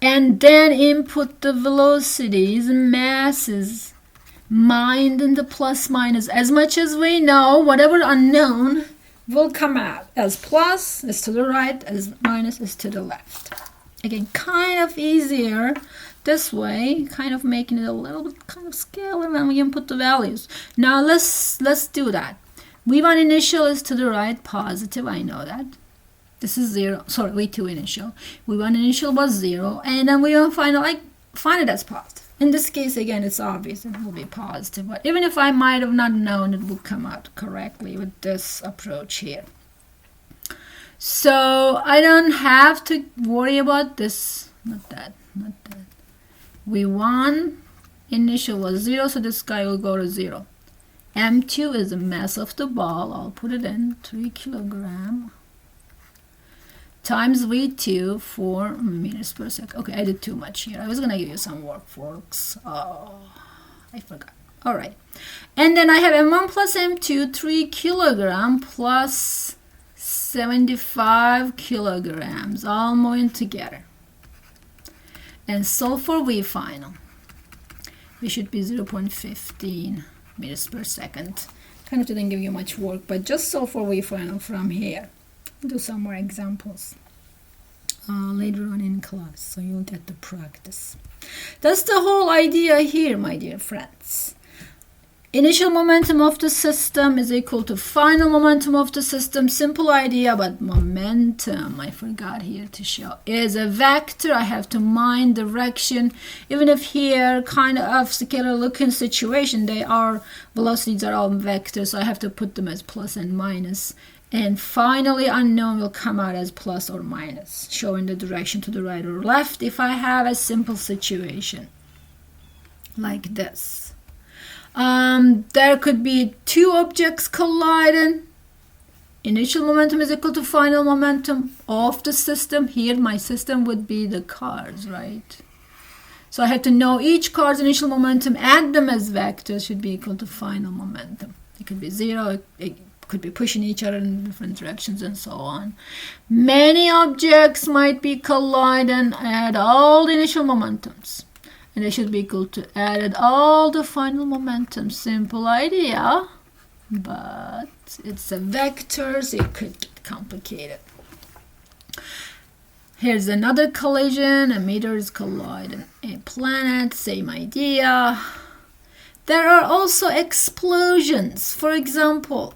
And then input the velocities and masses, mind in the plus minus. As much as we know, whatever unknown will come out as plus is to the right, as minus is to the left. Again, kind of easier this way, kind of making it a little bit kind of scalar when we input the values. Now let's do that. V1 initial is to the right, positive, I know that. This is 0, sorry, V2 initial. V1 initial was 0, and then V1 final, I find it as positive. In this case, again, it's obvious it will be positive, but even if I might have not known, it would come out correctly with this approach here. So I don't have to worry about this, not that. V1 initial was 0, so this guy will go to 0. M2 is the mass of the ball, I'll put it in, 3 kilogram. Times V2, 4 meters per second. Okay, I did too much here. I was going to give you some works. Oh, I forgot. All right. And then I have M1 plus M2, 3 kilogram plus 75 kilograms, all moving together. And so for V final, we should be 0.15 meters per second. Kind of didn't give you much work, but just so for V final from here. Do some more examples later on in class, so you'll get the practice. That's the whole idea here, my dear friends. Initial momentum of the system is equal to final momentum of the system. Simple idea, but momentum, I forgot here to show, is a vector. I have to mind direction. Even if here, kind of scalar looking situation, they are, velocities are all vectors, so I have to put them as plus and minus. And finally, unknown will come out as plus or minus, showing the direction to the right or left if I have a simple situation like this. There could be two objects colliding. Initial momentum is equal to final momentum of the system. Here, my system would be the cars, right? So I have to know each car's initial momentum, add them as vectors, should be equal to final momentum. It could be 0, it could be pushing each other in different directions and so on. Many objects might be colliding at all the initial momentums. And they should be equal to added all the final momentum. Simple idea, but it's a vector, so it could get complicated. Here's another collision. A meteor is colliding a planet, same idea. There are also explosions. For example,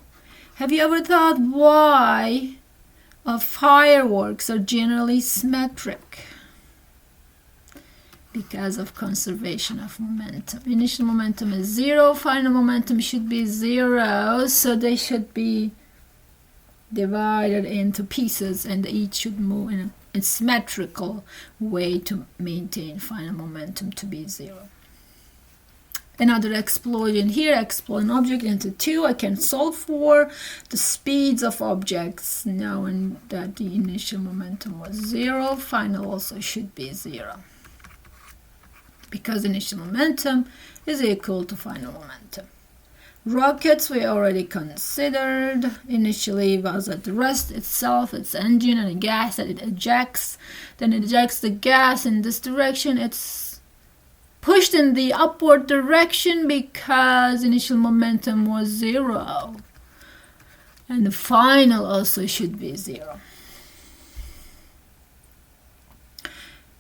have you ever thought why fireworks are generally symmetric? Because of conservation of momentum. Initial momentum is 0, final momentum should be 0, so they should be divided into pieces and each should move in a symmetrical way to maintain final momentum to be 0. another explosion here, explode an object into two. I can solve for the speeds of objects knowing that the initial momentum was 0. Final also should be 0, because initial momentum is equal to final momentum. Rockets we already considered. Initially was at rest itself, its engine and the gas that it ejects. Then it ejects the gas in this direction. It's pushed in the upward direction because initial momentum was 0. And the final also should be 0.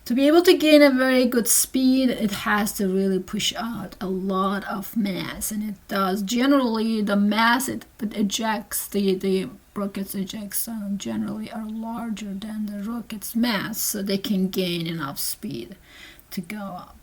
To be able to gain a very good speed, it has to really push out a lot of mass, and it does. Generally, the mass it ejects, the rockets ejects generally are larger than the rocket's mass, so they can gain enough speed to go up.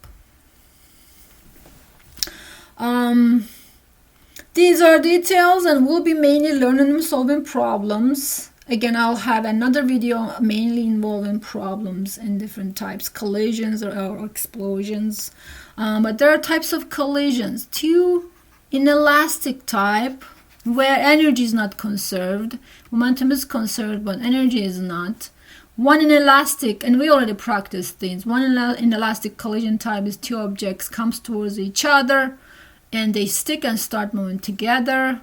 These are details, and we'll be mainly learning and solving problems. Again, I'll have another video mainly involving problems in different types, collisions or explosions. But there are types of collisions. 2 inelastic type, where energy is not conserved. Momentum is conserved, but energy is not. 1 inelastic, and we already practiced these. 1 inelastic collision type is 2 objects comes towards each other, and they stick and start moving together.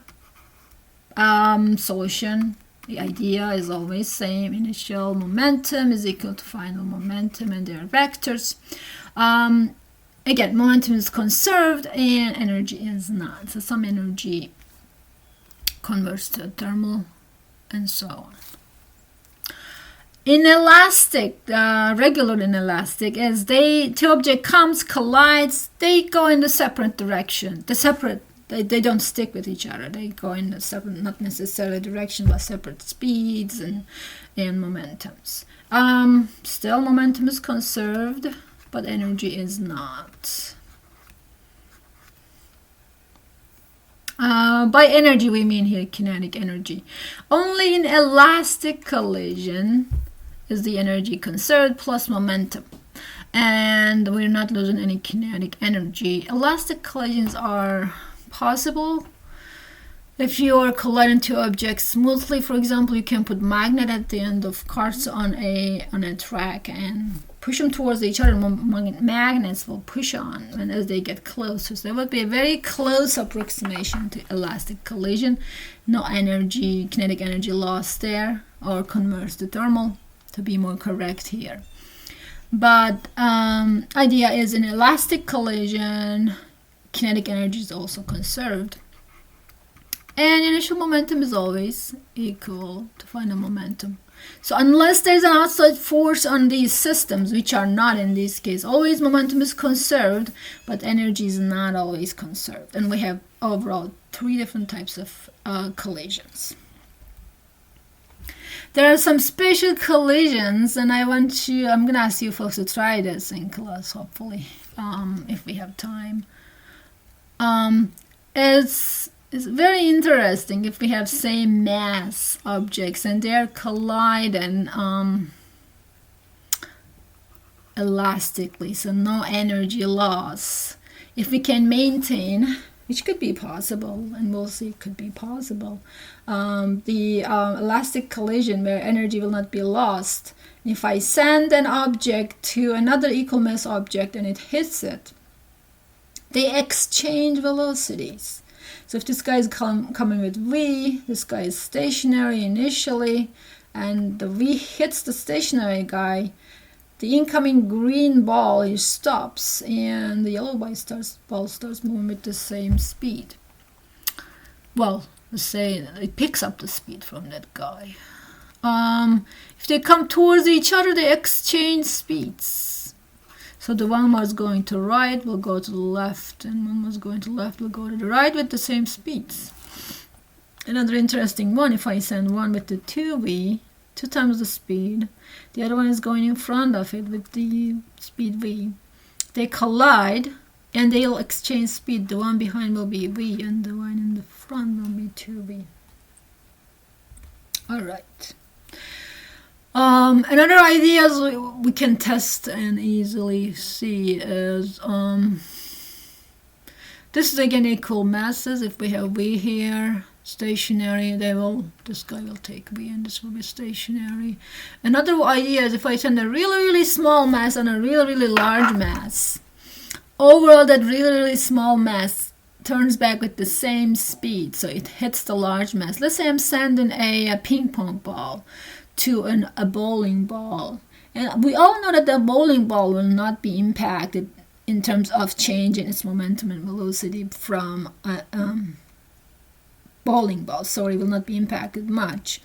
Solution. The idea is always same. Initial momentum is equal to final momentum, and they are vectors. Again, momentum is conserved and energy is not. So some energy converts to thermal and so on. Inelastic, regular inelastic, is two object comes, collides, they go in the separate direction. They don't stick with each other. They go in a separate, not necessarily direction, but separate speeds and momentums. Still, momentum is conserved, but energy is not. By energy, we mean here kinetic energy. Only in elastic collision is the energy conserved plus momentum. And we're not losing any kinetic energy. Elastic collisions are possible if you are colliding two objects smoothly. For example, you can put magnet at the end of carts on a track and push them towards each other. Magnets will push on and as they get closer. So there would be a very close approximation to elastic collision. No energy, kinetic energy lost there, or converts to thermal, to be more correct here. But idea is in elastic collision, kinetic energy is also conserved, and initial momentum is always equal to final momentum. So unless there's an outside force on these systems, which are not in this case, always momentum is conserved, but energy is not always conserved. And we have overall 3 different types of collisions. There are some special collisions, and I'm gonna ask you folks to try this in class, hopefully, if we have time. It's very interesting if we have same mass objects and they're colliding elastically, so no energy loss. If we can maintain, which could be possible, and we'll see it could be possible, the elastic collision where energy will not be lost. If I send an object to another equal mass object and it hits it, they exchange velocities. So if this guy is coming with V, this guy is stationary initially, and the V hits the stationary guy, the incoming green ball he stops, and the yellow ball starts moving with the same speed. Well, let's say it picks up the speed from that guy. If they come towards each other, they exchange speeds. So the one was going to right will go to the left, and one was going to left will go to the right with the same speeds. Another interesting one, if I send one with the 2v, 2 times the speed, the other one is going in front of it with the speed v. They collide and they'll exchange speed. The one behind will be v and the one in the front will be 2v. Alright. Another idea we can test and easily see is This is again equal masses. If we have V here, stationary, this guy will take V and this will be stationary. Another idea is if I send a really small mass and a really large mass, overall that really small mass turns back with the same speed, so it hits the large mass. Let's say I'm sending a ping pong ball to a bowling ball, and we all know that the bowling ball will not be impacted in terms of changing its momentum and velocity from a bowling ball. Sorry, will not be impacted much.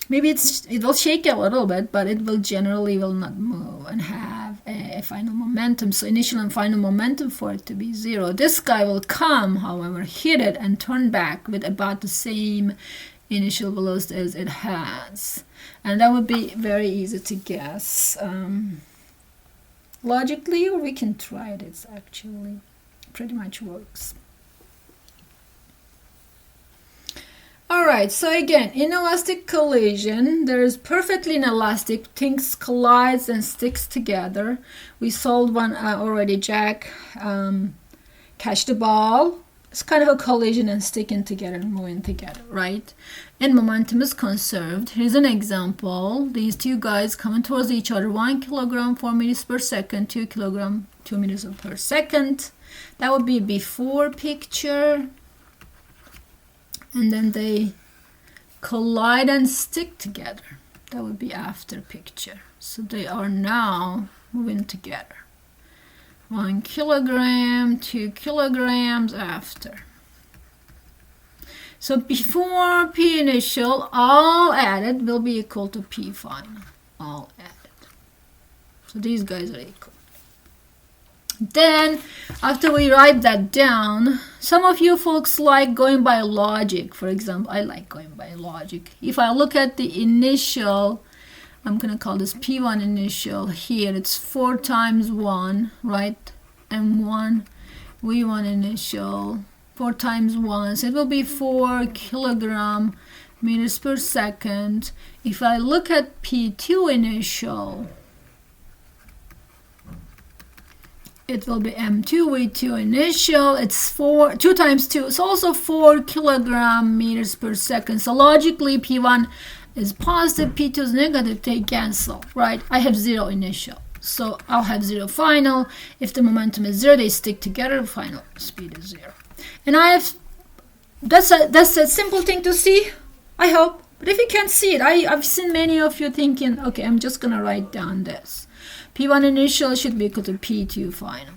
Maybe it will shake a little bit, but it will generally will not move and have a final momentum. So initial and final momentum for it to be 0. This guy will come, however, hit it and turn back with about the same initial velocity as it has. And that would be very easy to guess logically, or we can try it. It's actually pretty much works. Alright, so again, inelastic collision, there is perfectly inelastic, things collides and sticks together. We solved one already. Jack catch the ball. It's kind of a collision and sticking together and moving together, right? And momentum is conserved. Here's an example. These two guys coming towards each other. 1 kilogram, 4 meters per second, 2 kilogram, 2 meters per second. That would be before picture. And then they collide and stick together. That would be after picture. So they are now moving together. 1 kilogram, 2 kilograms after. So before P initial, all added will be equal to P final. All added. So these guys are equal. Then, after we write that down, some of you folks like going by logic. For example, I like going by logic. If I look at the initial, I'm going to call this P1 initial here. It's 4 times 1, right? M1, V1 initial, 4 times 1. So it will be 4 kilogram meters per second. If I look at P2 initial, it will be M2 V2 initial. It's 2 times 2. It's also 4 kilogram meters per second. So logically, P1 is positive, P2 is negative. They cancel, right? I have 0 initial, so I'll have 0 final. If the momentum is 0, they stick together. Final speed is 0. And that's a simple thing to see, I hope. But if you can't see it, I've seen many of you thinking, okay, I'm just gonna write down this. P1 initial should be equal to P2 final.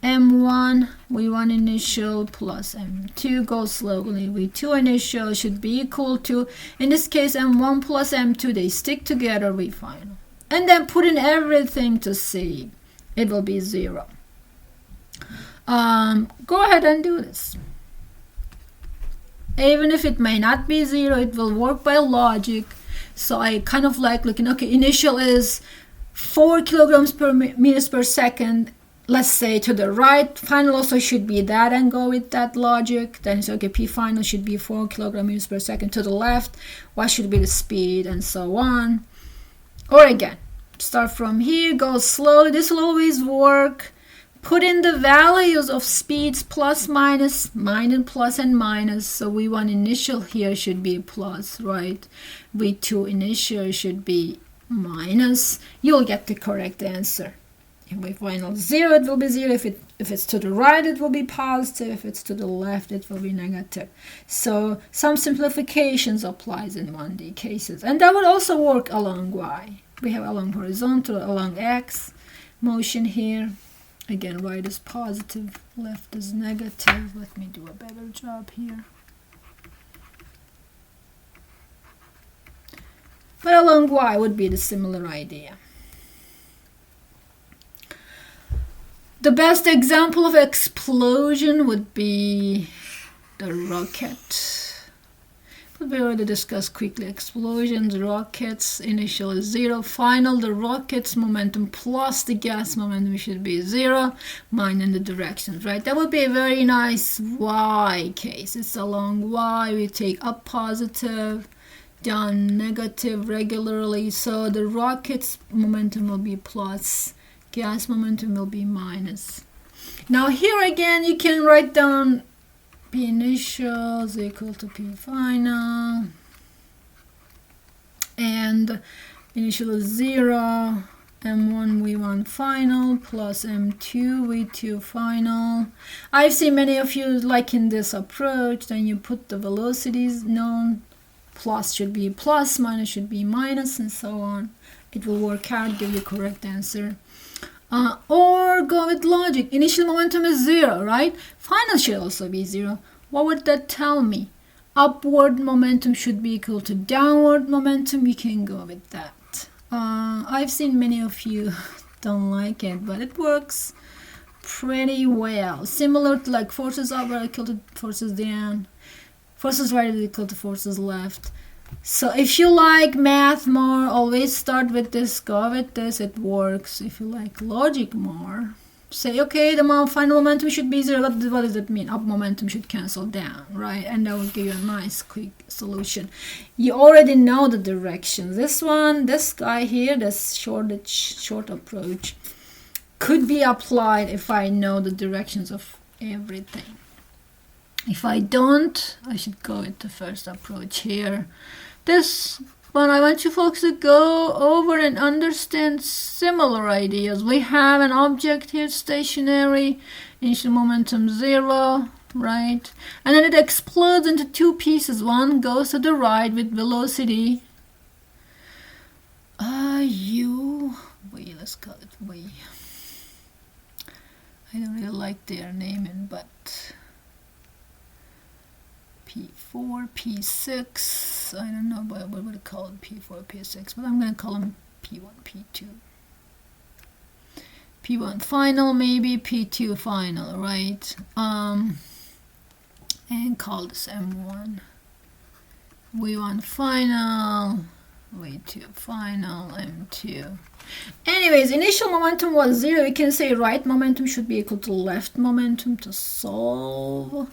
M1, V1 initial plus M2 goes slowly. V2 initial should be equal to, in this case, M1 plus M2. They stick together, V final. And then put in everything to see. It will be 0. Go ahead and do this. Even if it may not be 0, it will work by logic. So I kind of like looking, okay, initial is 4 kilograms per meters per second, let's say to the right. Final also should be that and go with that logic. Then it's okay, P final should be 4 kilogram meters per second. To the left, what should be the speed, and so on. Or again, start from here, go slowly. This will always work. Put in the values of speeds plus, minus, plus and minus. So V1 initial here should be plus, right? V2 initial should be minus. You'll get the correct answer. If we final 0, it will be 0. If it's to the right, it will be positive. If it's to the left, it will be negative. So some simplifications applies in 1D cases. And that would also work along Y. We have along horizontal, along X motion here. Again, right is positive, left is negative. Let me do a better job here. But along Y would be the similar idea. The best example of explosion would be the rocket. But we already discussed quickly explosions, rockets, initial is 0, final, the rocket's momentum plus the gas momentum should be 0, minus the directions, right? That would be a very nice Y case. It's along Y, we take up positive, down negative regularly. So the rocket's momentum will be plus, gas momentum will be minus. Now here again you can write down P initial is equal to P final, and initial is 0, M1 V1 final plus M2 V2 final. I've seen many of you liking this approach. Then you put the velocities known. Plus should be plus, minus should be minus, and so on. It will work out, give you correct answer. Or go with logic. Initial momentum is 0, right? Final should also be 0. What would that tell me? Upward momentum should be equal to downward momentum. You can go with that. I've seen many of you don't like it, but it works pretty well. Similar to like forces up are equal to forces down. Forces right is equal to forces left. So if you like math more, always start with this, go with this, it works. If you like logic more, say, okay, the final momentum should be 0. What does that mean? Up momentum should cancel down, right? And that will give you a nice quick solution. You already know the directions. This one, this guy here, this short approach could be applied if I know the directions of everything. If I don't, I should go with the first approach here. This one, I want you folks to go over and understand similar ideas. We have an object here, stationary, initial momentum 0, right? And then it explodes into two pieces. One goes to the right with velocity let's call it V. I don't really like their naming, but P4, P6, I don't know what would I call it, P4, P6, but I'm going to call them P1, P2. P1 final, maybe P2 final, right? And call this M1. V1 final, V2 final, M2. Anyways, initial momentum was 0. We can say right momentum should be equal to left momentum to solve.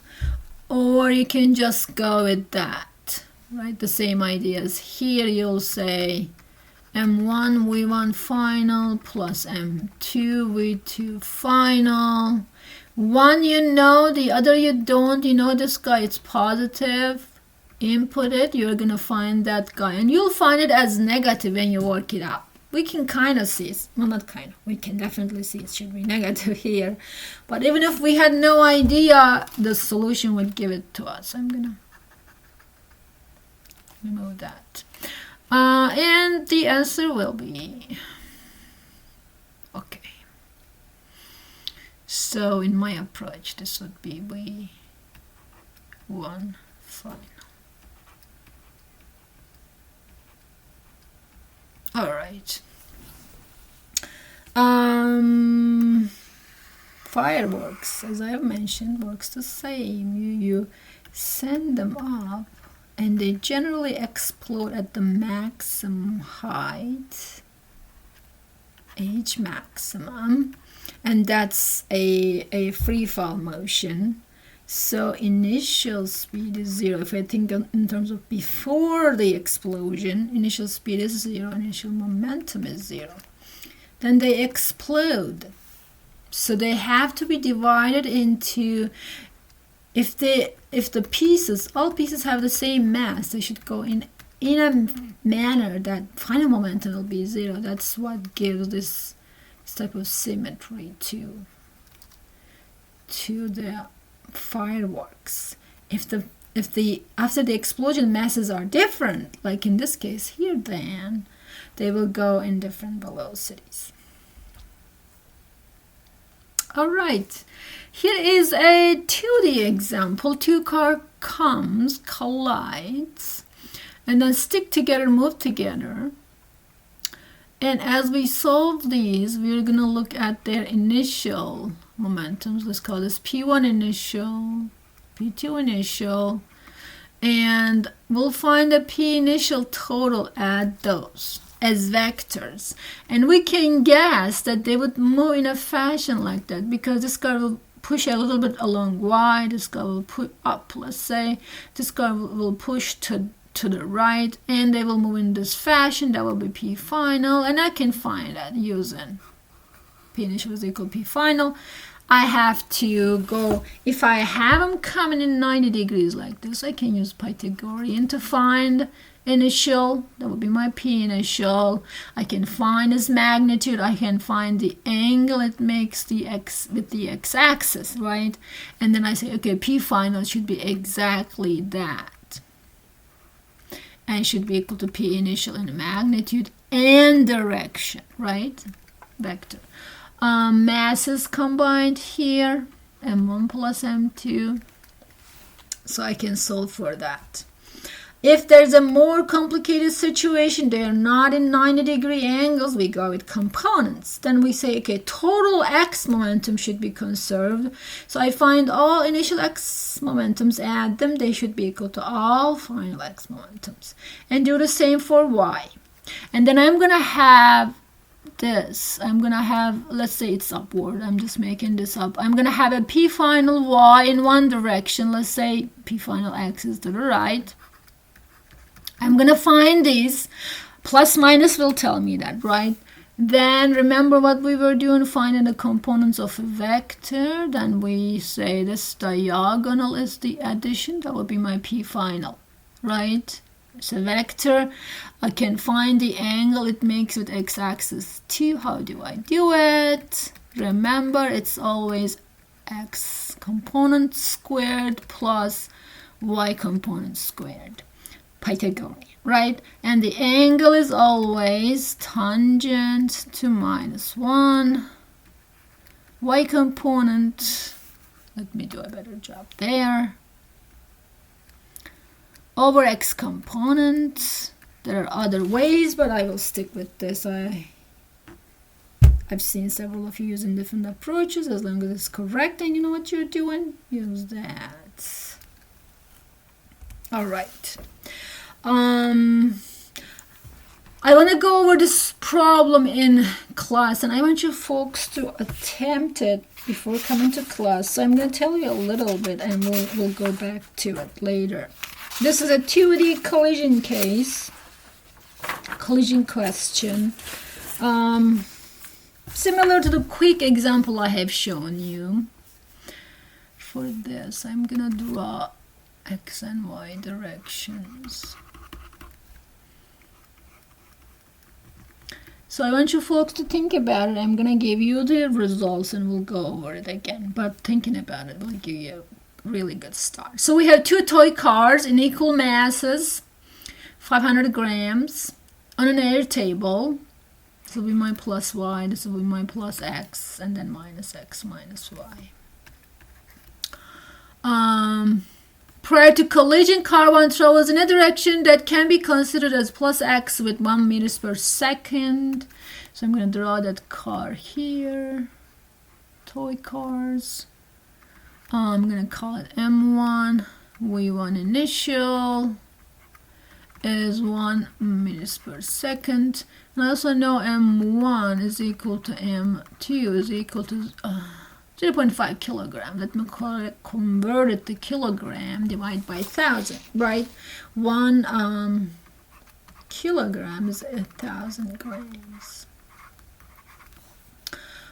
Or you can just go with that, right? The same idea as here. You'll say M1 V1 final plus M2 V2 final. One you know, the other you don't. You know this guy, it's positive. Input it, you're gonna find that guy, and you'll find it as negative when you work it out. We can kind of see it, well, not kind of, we can definitely see it should be negative here, but even if we had no idea, the solution would give it to us. I'm gonna remove that, and the answer will be okay. So in my approach, this would be V1 final. All right. Fireworks, as I have mentioned, works the same. You send them up, and they generally explode at the maximum height, H maximum, and that's a free fall motion. So initial speed is 0. If I think in terms of before the explosion, initial speed is 0, initial momentum is 0. Then they explode. So they have to be divided into, if the pieces, all pieces have the same mass, they should go in a manner that final momentum will be 0. That's what gives this type of symmetry to the fireworks. If the after the explosion masses are different, like in this case here, then they will go in different velocities. All right, here is a 2D example. Two car comes, collides, and then stick together, move together. And as we solve these, we're gonna look at their initial momentums. Let's call this P1 initial, P2 initial, and we'll find the P initial total, add those as vectors. And we can guess that they would move in a fashion like that, because this car will push a little bit along Y, this car will put up, let's say, this car will push to the right, and they will move in this fashion. That will be P final, and I can find that using P initial is equal to P final. I have to go, if I have them coming in 90 degrees like this, I can use Pythagorean to find initial. That would be my P initial. I can find its magnitude. I can find the angle it makes the x with the x-axis, right? And then I say, okay, P final should be exactly that. And should be equal to P initial in magnitude and direction, right? Vector. Masses combined here, M1 plus M2. So I can solve for that. If there's a more complicated situation, they are not in 90-degree angles, we go with components. Then we say, okay, total x momentum should be conserved. So I find all initial x momentums, add them, they should be equal to all final x momentums. And do the same for y. And then I'm going to have this. I'm going to have, let's say it's upward. I'm just making this up. I'm going to have a P final y in one direction. Let's say P final x is to the right. I'm going to find these. Plus minus will tell me that, right? Then remember what we were doing, finding the components of a vector. Then we say this diagonal is the addition. That would be my P final, right? It's a vector. I can find the angle it makes with x-axis too. How do I do it? Remember, it's always x component squared plus y component squared. Pythagorean, right? And the angle is always tangent to -1. Y component, let me do a better job there, over x component. There are other ways, but I will stick with this. I've seen several of you using different approaches. As long as it's correct and you know what you're doing, use that. All right. I want to go over this problem in class, and I want you folks to attempt it before coming to class. So I'm going to tell you a little bit, and we'll go back to it later. This is a 2D collision case, collision question, similar to the quick example I have shown you. For this, I'm going to draw x and y directions. So I want you folks to think about it. I'm going to give you the results and we'll go over it again. But thinking about it will give you a really good start. So we have two toy cars in equal masses, 500 grams, on an air table. This will be my plus y, this will be my plus x, and then minus x minus y. Prior to collision, car 1 travels in a direction that can be considered as plus x with 1 meters per second. So I'm going to draw that car here. Toy cars. I'm going to call it M1. V1 initial is 1 meters per second. And I also know M1 is equal to M2 is equal to 0.5 kilogram. Let me convert it to kilogram, divide by 1,000, right? 1 kilogram is 1,000 grams.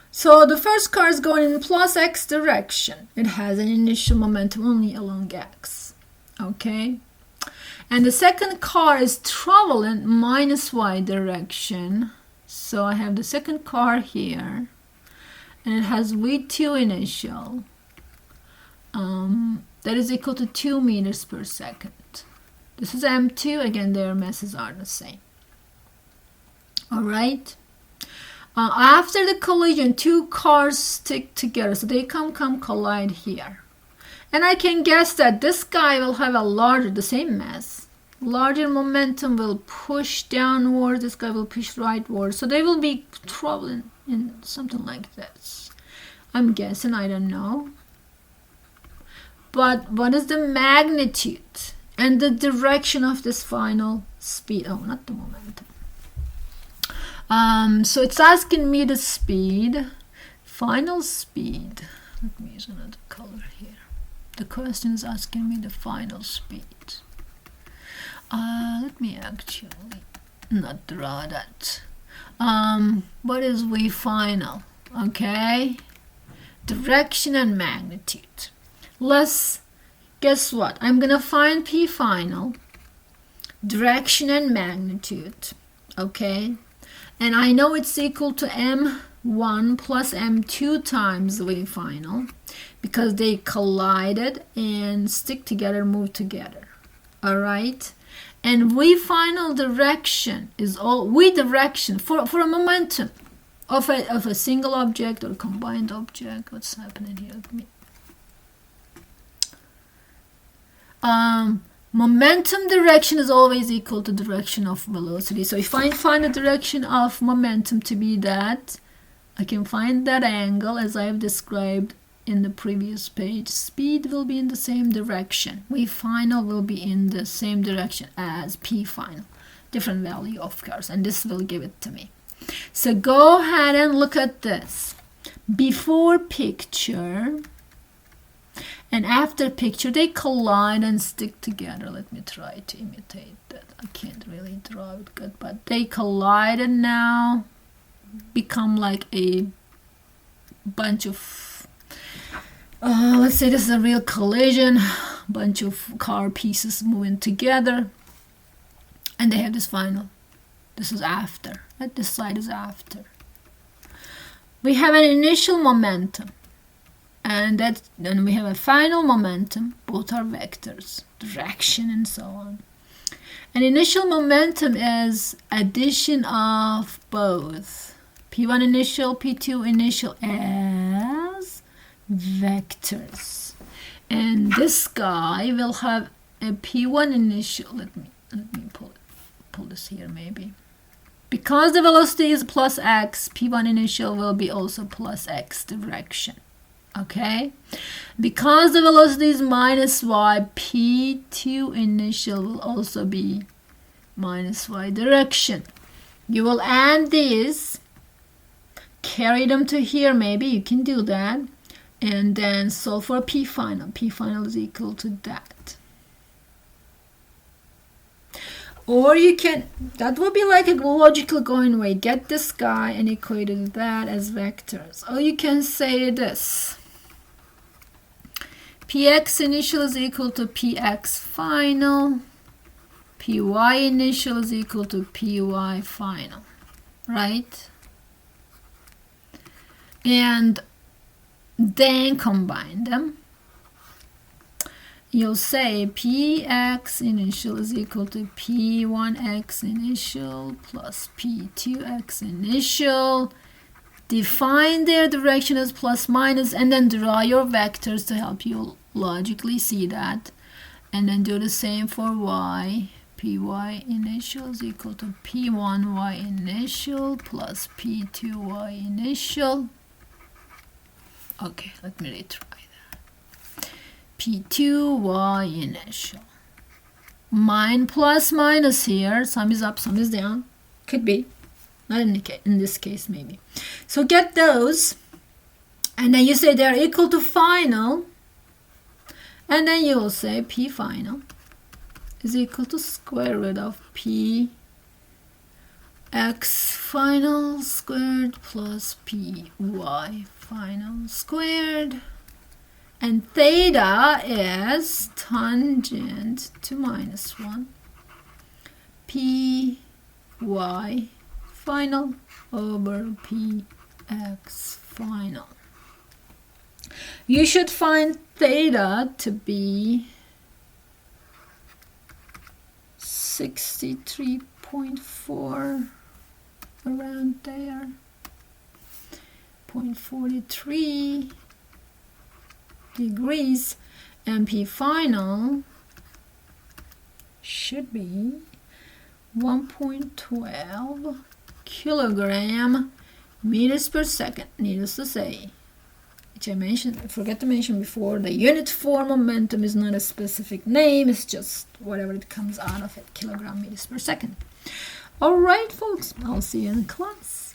So the first car is going in plus x direction. It has an initial momentum only along x, okay? And the second car is traveling minus y direction. So I have the second car here. And it has V2 initial. That is equal to 2 meters per second. This is M2. Again, their masses are the same. All right. After the collision, two cars stick together. So they come collide here. And I can guess that this guy will have the same mass. Larger momentum will push downward. This guy will push rightward. So they will be traveling in something like this. I'm guessing, I don't know. But what is the magnitude and the direction of this final speed? Oh, not the momentum. So it's asking me the speed, final speed. Let me use another color here. The question is asking me the final speed. Let me actually not draw that. What is V final? Okay, direction and magnitude. Let's guess what? I'm gonna find P final, direction and magnitude, okay? And I know it's equal to m1 plus m2 times V final because they collided and stick together, move together. All right? And V final direction is all V direction for a momentum of a single object or combined object. What's happening here? Let me momentum direction is always equal to direction of velocity. So if I find the direction of momentum to be that, I can find that angle as I have described in the previous page. Speed will be in the same direction. V final will be in the same direction as P final. Different value, of course, and this will give it to me. So go ahead and look at this. Before picture and after picture, they collide and stick together. Let me try to imitate that. I can't really draw it good, but they collide and now become like a bunch of, let's say this is a real collision, bunch of car pieces moving together, and they have this final. This is after, right? This side is after. We have an initial momentum. And then we have a final momentum. Both are vectors, direction and so on. An initial momentum is addition of both P1 initial, P2 initial as vectors. And this guy will have a P1 initial. Let me pull this here maybe. Because the velocity is plus x, P1 initial will be also plus x direction. Okay, because the velocity is minus y, P2 initial will also be minus y direction. You will add these, carry them to here, maybe you can do that, and then solve for P final. P final is equal to that. Or you can, that will be like a logical going way, get this guy and equate that as vectors. Or you can say this. Px initial is equal to Px final. Py initial is equal to Py final, right? And then combine them. You'll say Px initial is equal to P1x initial plus P2x initial. Define their direction as plus minus and then draw your vectors to help you logically see that. And then do the same for y. Py initial is equal to P1y initial plus P2y initial. Okay, let me retry that. P2y initial. Mine plus minus here. Some is up, some is down. Could be. Not in this case, maybe. So get those, and then you say they're equal to final, and then you will say P final is equal to square root of P x final squared plus P y final squared, and theta is tangent to minus 1 P y final over Px final. You should find theta to be 63.4, around there, 0.43 degrees, and P final should be 1.12 kilogram meters per second. Needless to say, which I forgot to mention before, the unit for momentum is not a specific name, it's just whatever it comes out of it, kilogram meters per second. All right, folks, I'll see you in class.